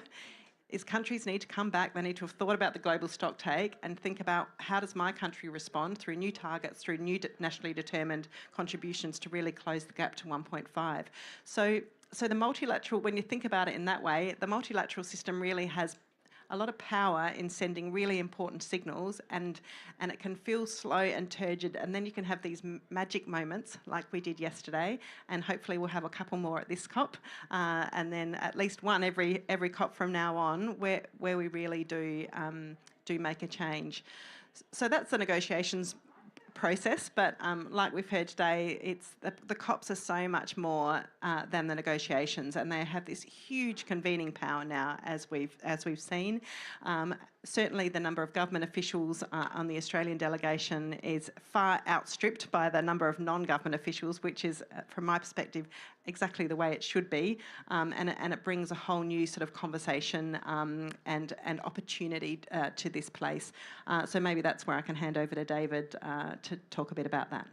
is countries need to come back, they need to have thought about the global stocktake and think about how does my country respond through new targets, through new nationally determined contributions to really close the gap to 1.5. So the multilateral, when you think about it in that way, the multilateral system really has a lot of power in sending really important signals, and it can feel slow and turgid, and then you can have these magic moments like we did yesterday, and hopefully we'll have a couple more at this COP, and then at least one every COP from now on where we really do make a change. So that's the negotiations process, but like we've heard today, it's the COPs are so much more than the negotiations, and they have this huge convening power now, as we've seen. Certainly the number of government officials on the Australian delegation is far outstripped by the number of non-government officials, which is, from my perspective, exactly the way it should be, and it brings a whole new sort of conversation and opportunity to this place. So maybe that's where I can hand over to David to talk a bit about that.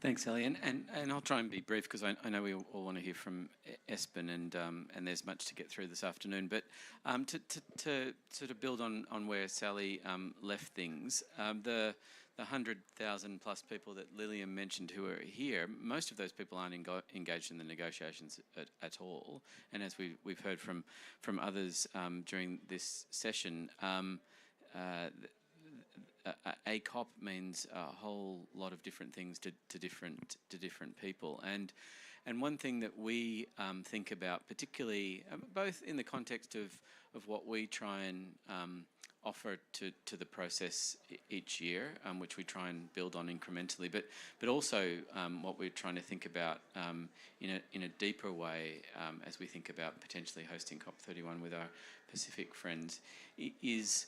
Thanks, Ellie, and I'll try and be brief because I know we all want to hear from Espen, and there's much to get through this afternoon. But to sort of build on where Sally left things, the 100,000 plus people that Lilium mentioned who are here, most of those people aren't engaged in the negotiations at all. And as we've heard from others during this session, a COP means a whole lot of different things to different people, and one thing that we think about, particularly both in the context of what we try and offer to the process each year, which we try and build on incrementally, but also what we're trying to think about in a deeper way as we think about potentially hosting COP31 with our Pacific friends, is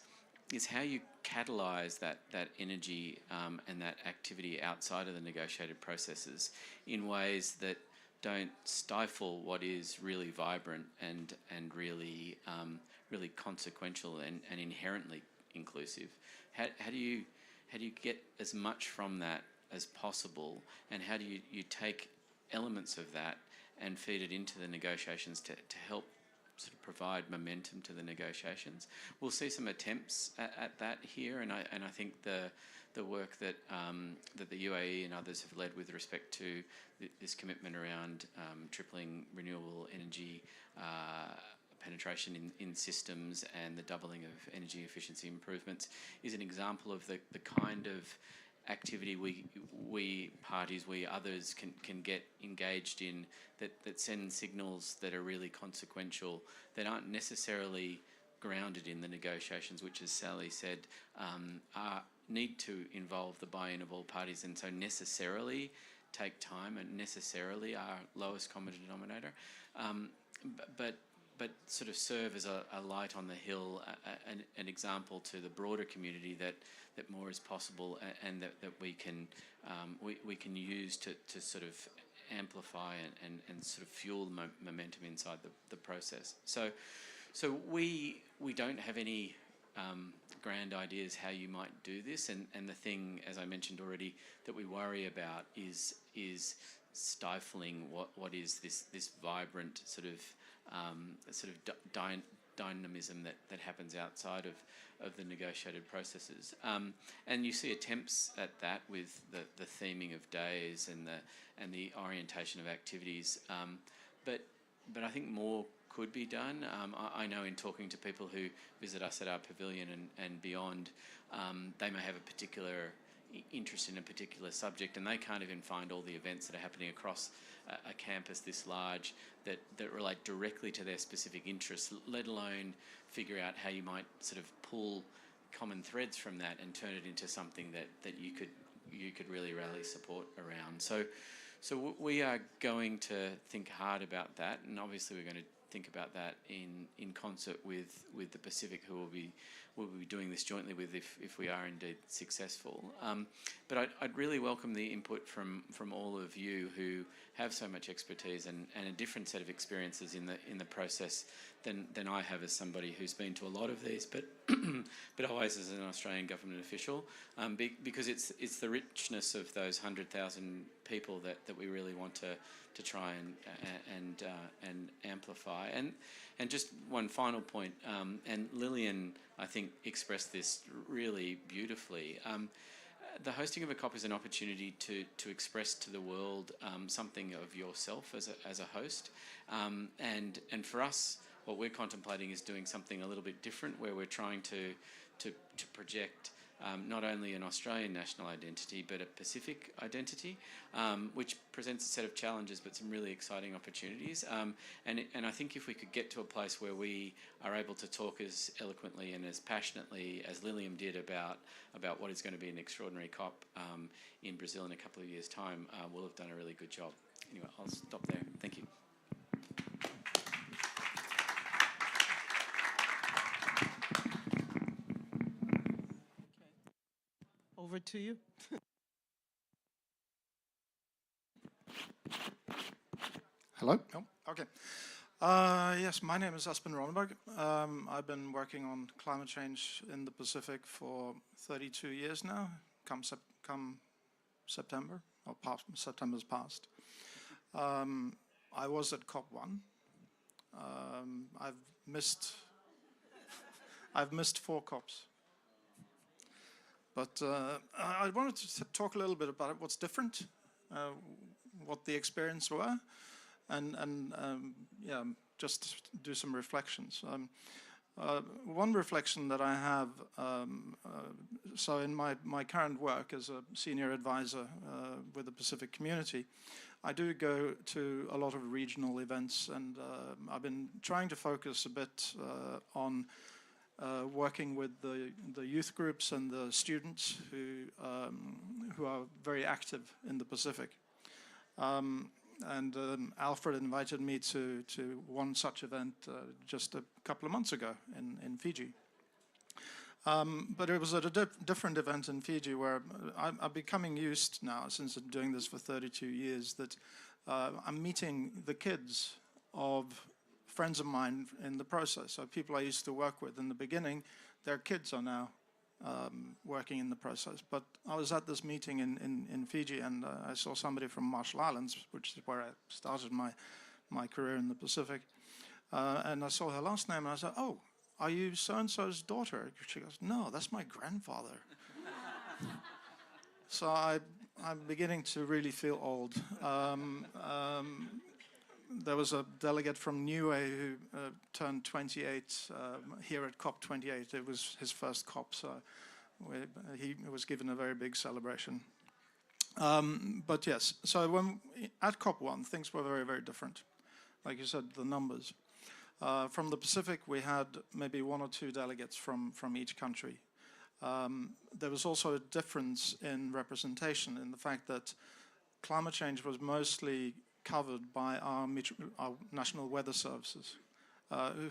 how you catalyse that energy and that activity outside of the negotiated processes in ways that don't stifle what is really vibrant and really really consequential and inherently inclusive. How do you get as much from that as possible, and how do you take elements of that and feed it into the negotiations to help sort of provide momentum to the negotiations? We'll see some attempts at that here, and I think the work that that the UAE and others have led with respect to this commitment around tripling renewable energy penetration in systems and the doubling of energy efficiency improvements is an example of the kind of activity we parties, we others can get engaged in that send signals that are really consequential, that aren't necessarily grounded in the negotiations, which, as Sally said, need to involve the buy-in of all parties, and so necessarily take time and necessarily are lowest common denominator, but sort of serve as a light on the hill, an example to the broader community that more is possible, and that we can use to sort of amplify and sort of fuel the momentum inside the process. So we don't have any grand ideas how you might do this, and the thing, as I mentioned already, that we worry about is stifling what is this vibrant sort of dynamism that happens outside of the negotiated processes, and you see attempts at that with the theming of days and the orientation of activities, but I think more could be done. I know in talking to people who visit us at our pavilion and beyond, they may have a particular interest in a particular subject, and they can't even find all the events that are happening across a campus this large that relate directly to their specific interests, let alone figure out how you might sort of pull common threads from that and turn it into something that you could really rally support around. So we are going to think hard about that, and obviously we're going to think about that in concert with the Pacific, who we'll be doing this jointly with if we are indeed successful. But I'd really welcome the input from all of you who have so much expertise and a different set of experiences in the process than I have as somebody who's been to a lot of these, but but always as an Australian government official, because it's the richness of those 100,000 people that we really want to try and amplify. And just one final point, and Lillian, I think, expressed this really beautifully. The hosting of a COP is an opportunity to express to the world something of yourself as a host, and for us, what we're contemplating is doing something a little bit different, where we're trying to project not only an Australian national identity, but a Pacific identity, which presents a set of challenges, but some really exciting opportunities. And I think if we could get to a place where we are able to talk as eloquently and as passionately as Lilium did about what is going to be an extraordinary COP in Brazil in a couple of years' time, we'll have done a really good job. Anyway, I'll stop there. Thank you. Over to you. Hello? Oh, okay. Yes, my name is Aspen Ronenberg. I've been working on climate change in the Pacific for 32 years now, come September, or September's past. I was at COP1. I've missed 4 COPs. But I wanted to talk a little bit about what's different, what the experience were, and yeah, just do some reflections. One reflection that I have, so in my current work as a senior advisor with the Pacific community, I do go to a lot of regional events, and I've been trying to focus a bit on working with the youth groups and the students who are very active in the Pacific. And Alfred invited me to one such event just a couple of months ago in Fiji. But it was at a different event in Fiji where I'm becoming used now, since I'm doing this for 32 years, that I'm meeting the kids of friends of mine in the process. So people I used to work with in the beginning, their kids are now working in the process. But I was at this meeting in Fiji, and I saw somebody from Marshall Islands, which is where I started my career in the Pacific. And I saw her last name, and I said, "Oh, are you so-and-so's daughter?" She goes, "No, that's my grandfather." So I'm beginning to really feel old. There was a delegate from Niue who turned 28 here at COP28. It was his first COP, so he was given a very big celebration. But yes, so at COP1, things were very, very different. Like you said, the numbers. From the Pacific, we had maybe 1 or 2 delegates from each country. There was also a difference in representation in the fact that climate change was mostly covered by our national weather services,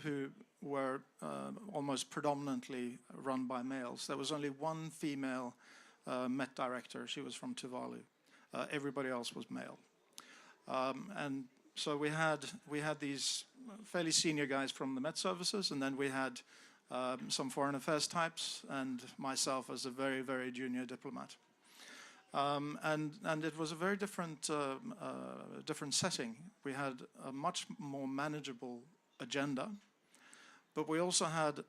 who were almost predominantly run by males. There was only one female Met director. She was from Tuvalu. Everybody else was male. And so we had these fairly senior guys from the Met services, and then we had some foreign affairs types, and myself as a very, very junior diplomat. And it was a very different setting. We had a much more manageable agenda, but we also had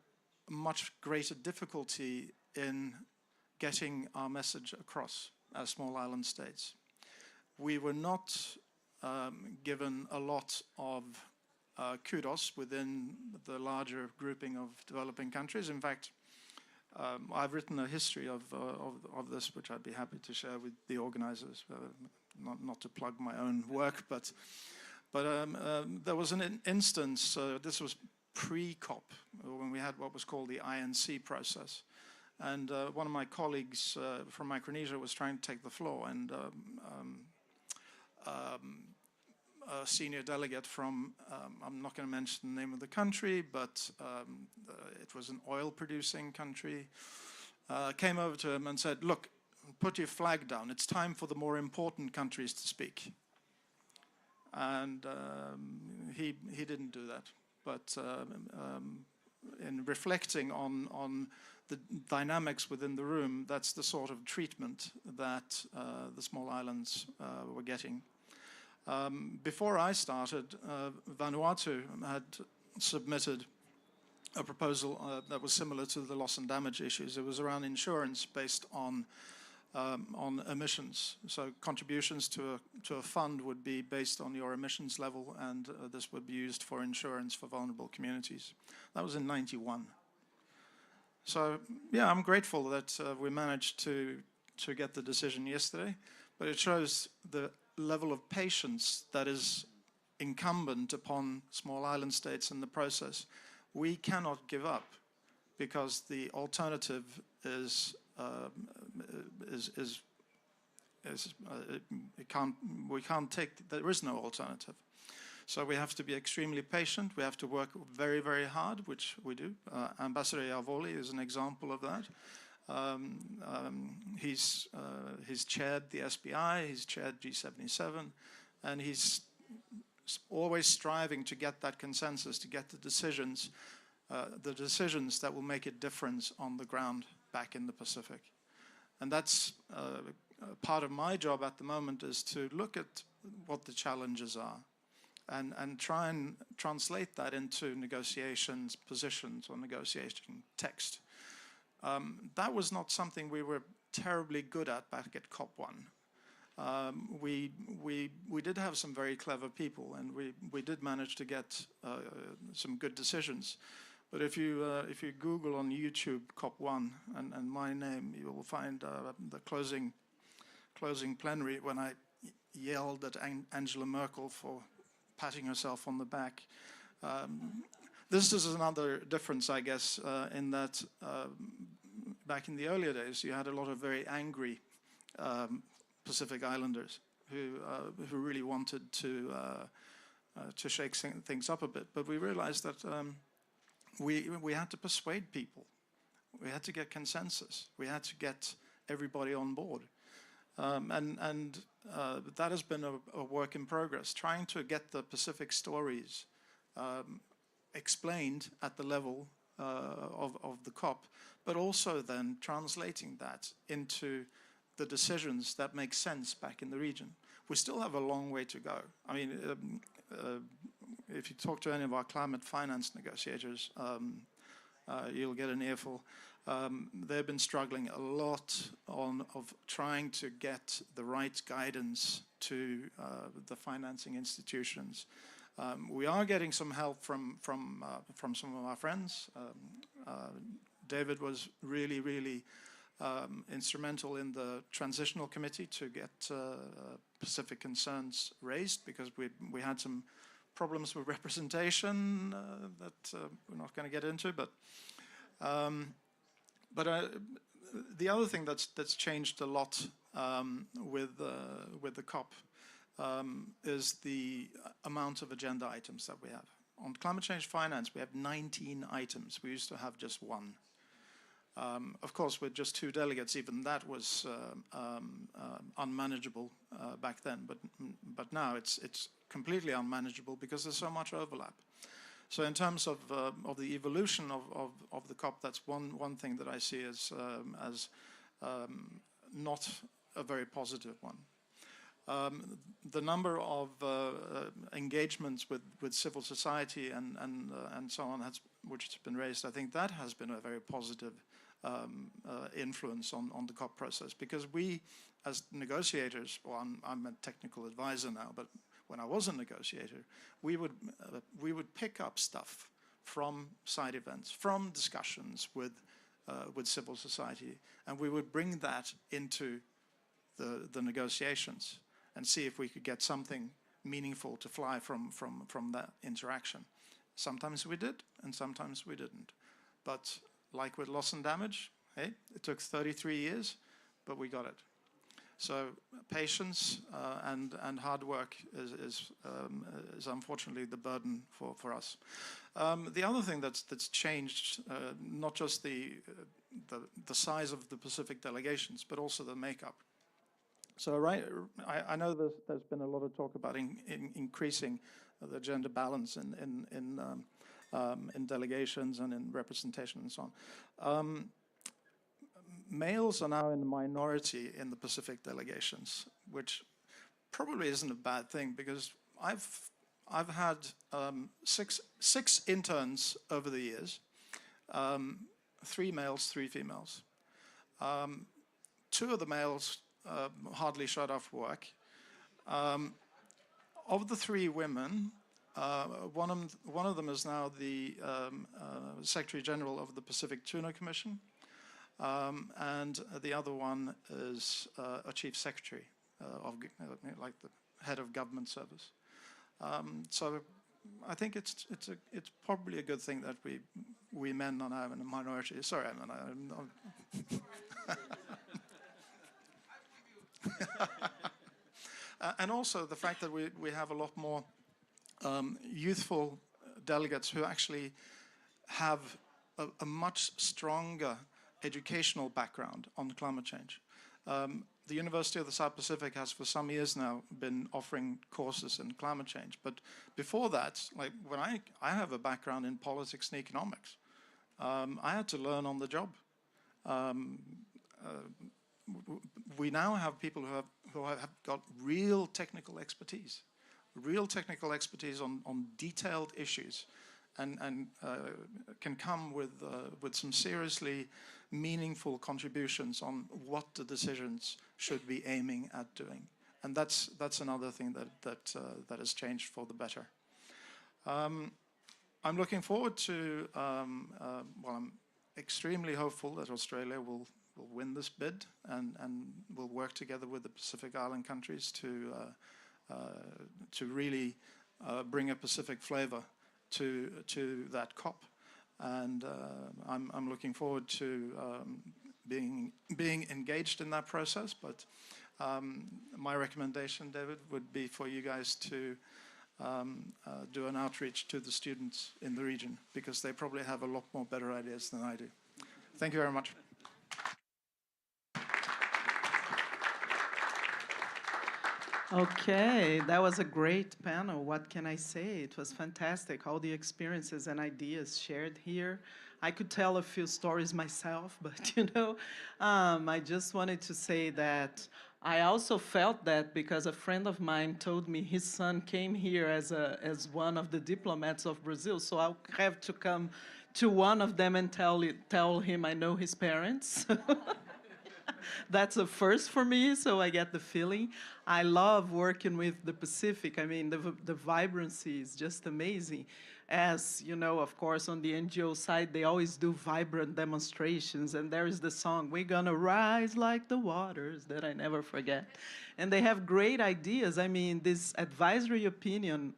much greater difficulty in getting our message across as small island states. We were not given a lot of kudos within the larger grouping of developing countries. In fact, I've written a history of this, which I'd be happy to share with the organizers, not to plug my own work, but there was an instance, this was pre-COP, when we had what was called the INC process. And one of my colleagues from Micronesia was trying to take the floor, and a senior delegate from, I'm not going to mention the name of the country, but it was an oil-producing country, came over to him and said, "Look, put your flag down. It's time for the more important countries to speak." And he didn't do that. But in reflecting on the dynamics within the room, that's the sort of treatment that the small islands were getting. Before I started, Vanuatu had submitted a proposal that was similar to the loss and damage issues. It was around insurance based on emissions. So contributions to a fund would be based on your emissions level, and this would be used for insurance for vulnerable communities. That was in '91. So yeah, I'm grateful that we managed to get the decision yesterday, but it shows the level of patience that is incumbent upon small island states in the process. We cannot give up, because the alternative we can't take, there is no alternative. So we have to be extremely patient. We have to work very, very hard, which we do. Ambassador Yavoli is an example of that. He's chaired the SBI, he's chaired G77, and he's always striving to get that consensus, to get the decisions that will make a difference on the ground back in the Pacific. And that's part of my job at the moment, is to look at what the challenges are and try and translate that into negotiations, positions, or negotiation text. That was not something we were terribly good at back at COP1. We did have some very clever people, and we did manage to get some good decisions. But if you Google on YouTube COP1 and my name, you will find the closing plenary when I yelled at Angela Merkel for patting herself on the back. This is another difference, I guess, in that back in the earlier days, you had a lot of very angry Pacific Islanders who really wanted to shake things up a bit. But we realized that we had to persuade people. We had to get consensus. We had to get everybody on board. That has been a work in progress, trying to get the Pacific stories explained at the level of the COP, but also then translating that into the decisions that make sense back in the region. We still have a long way to go. I mean, if you talk to any of our climate finance negotiators, you'll get an earful. They've been struggling a lot of trying to get the right guidance to the financing institutions. We are getting some help from some of our friends. David was really instrumental in the transitional committee to get Pacific concerns raised, because we had some problems with representation that we're not going to get into, but the other thing that's changed a lot with the COP is the amount of agenda items that we have. On climate change finance, we have 19 items. We used to have just one. Of course, with just 2 delegates, even that was unmanageable back then. But now it's completely unmanageable because there's so much overlap. So in terms of the evolution of the COP, that's one thing that I see as not a very positive one. The number of engagements with civil society and so on, which has been raised, I think that has been a very positive influence on the COP process, because we, as negotiators, well, I'm a technical advisor now, but when I was a negotiator, we would pick up stuff from side events, from discussions with civil society, and we would bring that into the negotiations and see if we could get something meaningful to fly from that interaction. Sometimes we did, and sometimes we didn't. But like with loss and damage, hey, it took 33 years, but we got it. So patience and hard work is unfortunately the burden for us. The other thing that's changed, not just the size of the Pacific delegations, but also the makeup. So I know there's been a lot of talk about increasing the gender balance in delegations and in representation and so on. Males are now in the minority in the Pacific delegations, which probably isn't a bad thing, because I've had six interns over the years, 3 males, 3 females. 2 of the males hardly showed off work. Of the 3 women, one of them is now the Secretary General of the Pacific Tuna Commission, and the other one is a Chief Secretary like the head of government service. So I think it's probably a good thing that we men are now in a minority. Sorry, I'm and also the fact that we have a lot more youthful delegates who actually have a much stronger educational background on climate change. The University of the South Pacific has for some years now been offering courses in climate change. But before that, like when I have a background in politics and economics, I had to learn on the job. We now have people who have got real technical expertise on detailed issues, and can come with some seriously meaningful contributions on what the decisions should be aiming at doing. And that's another thing that has changed for the better. I'm looking forward to, well, I'm extremely hopeful that Australia will win this bid and will work together with the Pacific Island countries to really bring a Pacific flavor to that COP. And I'm looking forward to being engaged in that process. But my recommendation, David, would be for you guys to do an outreach to the students in the region, because they probably have a lot more better ideas than I do. Thank you very much. Okay, that was a great panel. What can I say? It was fantastic. All the experiences and ideas shared here. I could tell a few stories myself, but I just wanted to say that I also felt that because a friend of mine told me his son came here as one of the diplomats of Brazil, so I'll have to come to one of them and tell him I know his parents. That's a first for me, so I get the feeling. I love working with the Pacific. I mean, the vibrancy is just amazing. As you know, of course, on the NGO side, they always do vibrant demonstrations, and there is the song, "We're Gonna Rise Like the Waters," that I never forget. And they have great ideas. I mean, this advisory opinion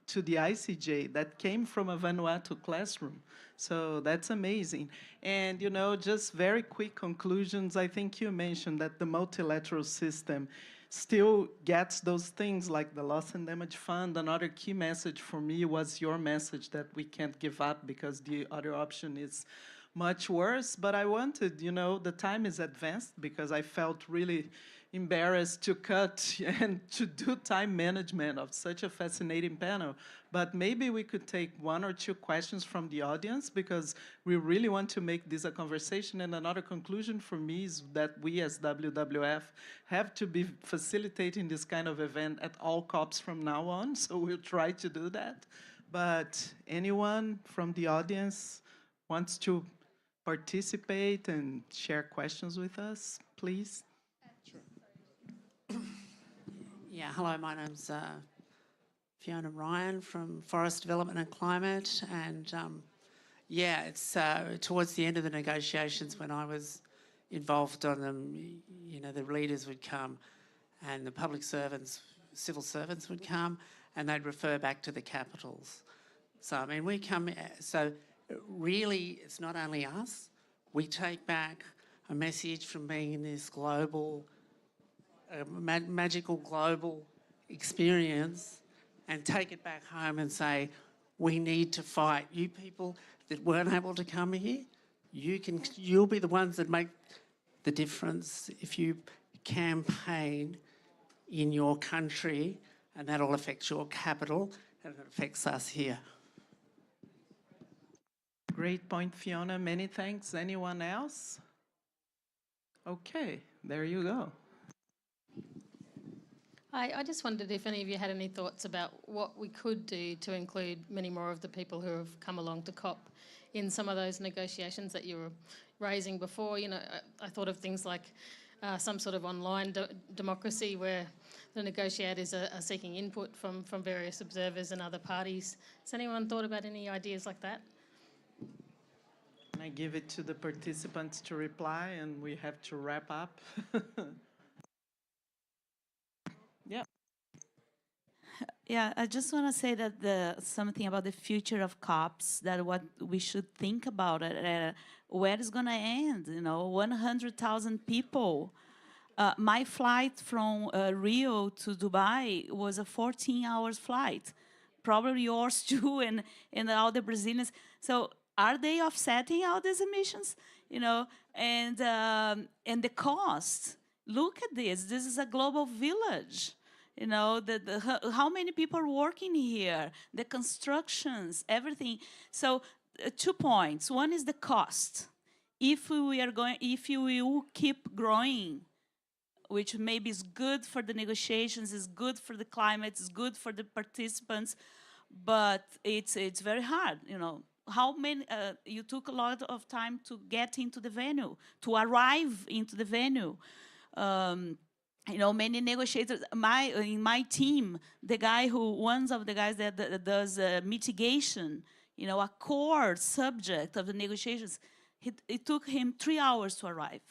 to the ICJ that came from a Vanuatu classroom. So that's amazing. And, just very quick conclusions. I think you mentioned that the multilateral system still gets those things like the loss and damage fund. Another key message for me was your message that we can't give up because the other option is much worse. But I wanted, the time is advanced because I felt really embarrassed to cut and to do time management of such a fascinating panel. But maybe we could take one or two questions from the audience because we really want to make this a conversation. And another conclusion for me is that we as WWF have to be facilitating this kind of event at all COPs from now on. So we'll try to do that. But anyone from the audience wants to participate and share questions with us, please? Yeah, hello, my name's Fiona Ryan from Forest Development and Climate, and yeah, it's towards the end of the negotiations when I was involved on them, the leaders would come and the public servants, civil servants would come and they'd refer back to the capitals. So, I mean, so really it's not only us, we take back a message from being in this global magical global experience and take it back home and say, we need to fight. You people that weren't able to come here, you'll be the ones that make the difference if you campaign in your country, and that'll affect your capital and it affects us here. Great point, Fiona. Many thanks. Anyone else? Okay, there you go. I just wondered if any of you had any thoughts about what we could do to include many more of the people who have come along to COP in some of those negotiations that you were raising before. I thought of things like some sort of online democracy where the negotiators are seeking input from various observers and other parties. Has anyone thought about any ideas like that? Can I give it to the participants to reply and we have to wrap up? Yeah. Yeah, I just want to say that something about the future of COPs, that what we should think about it, where it's going to end, 100,000 people. My flight from Rio to Dubai was a 14 hours flight, probably yours too, and all the Brazilians. So are they offsetting all these emissions? And the cost. Look at this. This is a global village. How many people are working here, the constructions, everything. So 2 points. One is the cost. If you will keep growing, which maybe is good for the negotiations, is good for the climate, is good for the participants, but it's very hard. How many? You took a lot of time to get into the venue, to arrive into the venue. Many negotiators. In my team, one of the guys that does mitigation, a core subject of the negotiations, it took him 3 hours to arrive.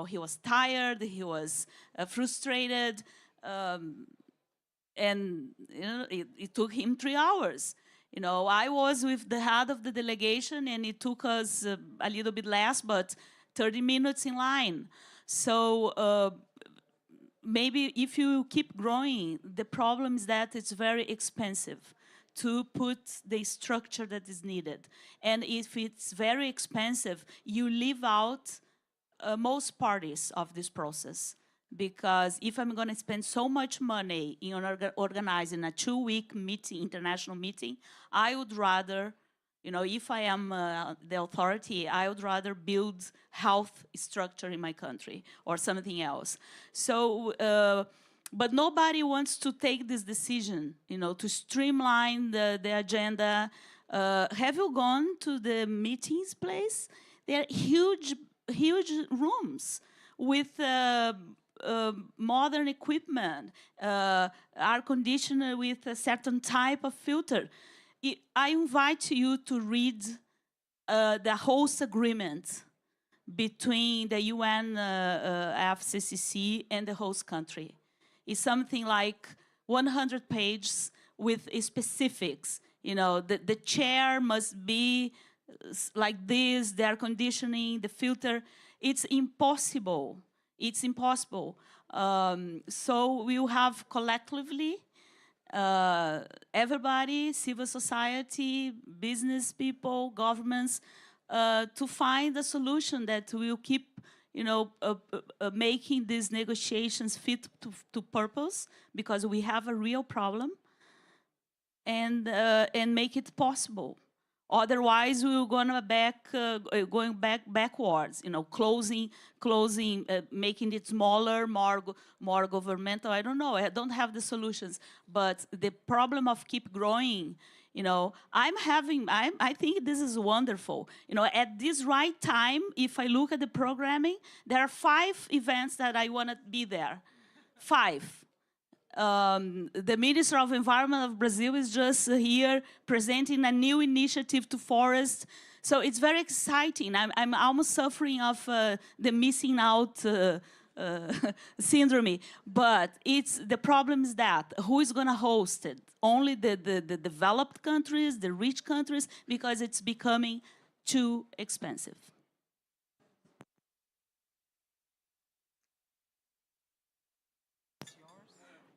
He was tired, he was frustrated, and it took him 3 hours. I was with the head of the delegation, and it took us a little bit less, but 30 minutes in line. So maybe if you keep growing, the problem is that it's very expensive to put the structure that is needed. And if it's very expensive, you leave out most parties of this process. Because if I'm going to spend so much money in organizing a 2-week meeting, international meeting, I would rather, if I am the authority, I would rather build health structure in my country or something else. So, but nobody wants to take this decision, to streamline the agenda. Have you gone to the meetings place? They're huge rooms with modern equipment, air conditioner with a certain type of filter. I invite you to read the host agreement between the UN FCCC and the host country. It's something like 100 pages with specifics. The chair must be like this, the air conditioning, the filter. It's impossible. It's impossible. So we will have collectively everybody, civil society, business people, governments, to find a solution that will keep, making these negotiations fit to purpose, because we have a real problem, and make it possible. Otherwise, we're going backwards. Closing, making it smaller, more governmental. I don't know. I don't have the solutions. But the problem of keep growing, I think this is wonderful. At this right time, if I look at the programming, there are 5 events that I want to be there. 5. The Minister of Environment of Brazil is just here presenting a new initiative to forests. So it's very exciting. I'm almost suffering of the missing out syndrome. But the problem is that who is going to host it? Only the developed countries, the rich countries, because it's becoming too expensive.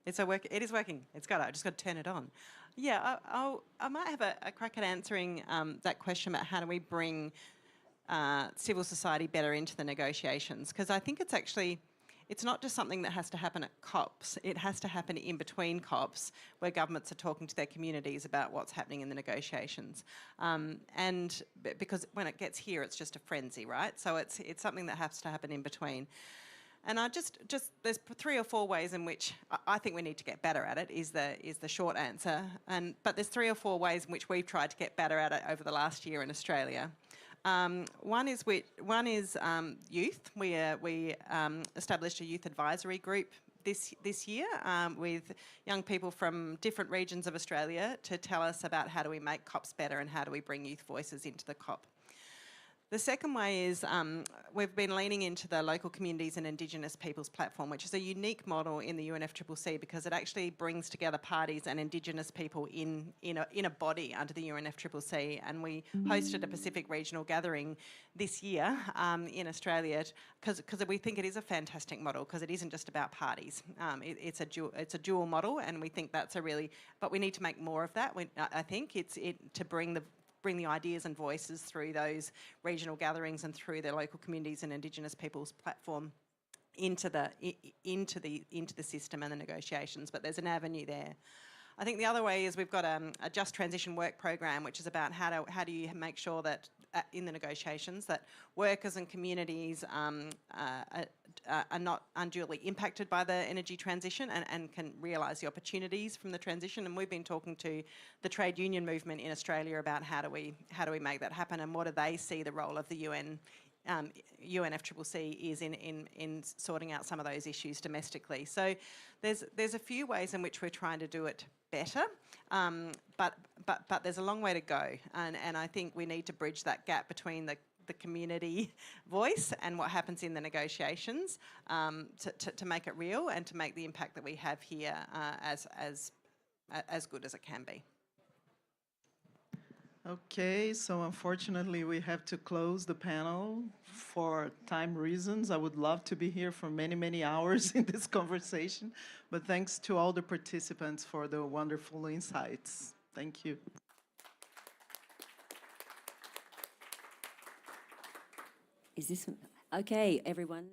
It is working. I just got to turn it on. Yeah, I might have a crack at answering that question about how do we bring civil society better into the negotiations, because I think it's not just something that has to happen at COPs. It has to happen in between COPs, where governments are talking to their communities about what's happening in the negotiations. And because when it gets here, it's just a frenzy, right? So it's something that has to happen in between. And there's 3 or 4 ways in which I think we need to get better at it, is the short answer. But there's 3 or 4 ways in which we've tried to get better at it over the last year in Australia. One is youth. We established a youth advisory group this year with young people from different regions of Australia to tell us about how do we make COPs better and how do we bring youth voices into the COP. The second way is we've been leaning into the local communities and Indigenous peoples platform, which is a unique model in the UNFCCC because it actually brings together parties and Indigenous people in a body under the UNFCCC. And we hosted a Pacific regional gathering this year in Australia because we think it is a fantastic model because it isn't just about parties. It's a dual model, and we think that's but we need to make more of that. I think to bring the ideas and voices through those regional gatherings and through the local communities and Indigenous peoples platform into the system and the negotiations. But there's an avenue there. I think the other way is we've got a Just Transition Work program, which is about how do you make sure that in the negotiations that workers and communities are not unduly impacted by the energy transition and can realise the opportunities from the transition. And we've been talking to the trade union movement in Australia about how do we make that happen, and what do they see the role of the UNFCCC is in sorting out some of those issues domestically. So there's a few ways in which we're trying to do it better, but there's a long way to go, and I think we need to bridge that gap between the community voice and what happens in the negotiations to make it real and to make the impact that we have here as good as it can be. Okay, so unfortunately we have to close the panel for time reasons. I would love to be here for many, many hours in this conversation, but thanks to all the participants for the wonderful insights. Thank you. Is this okay, everyone?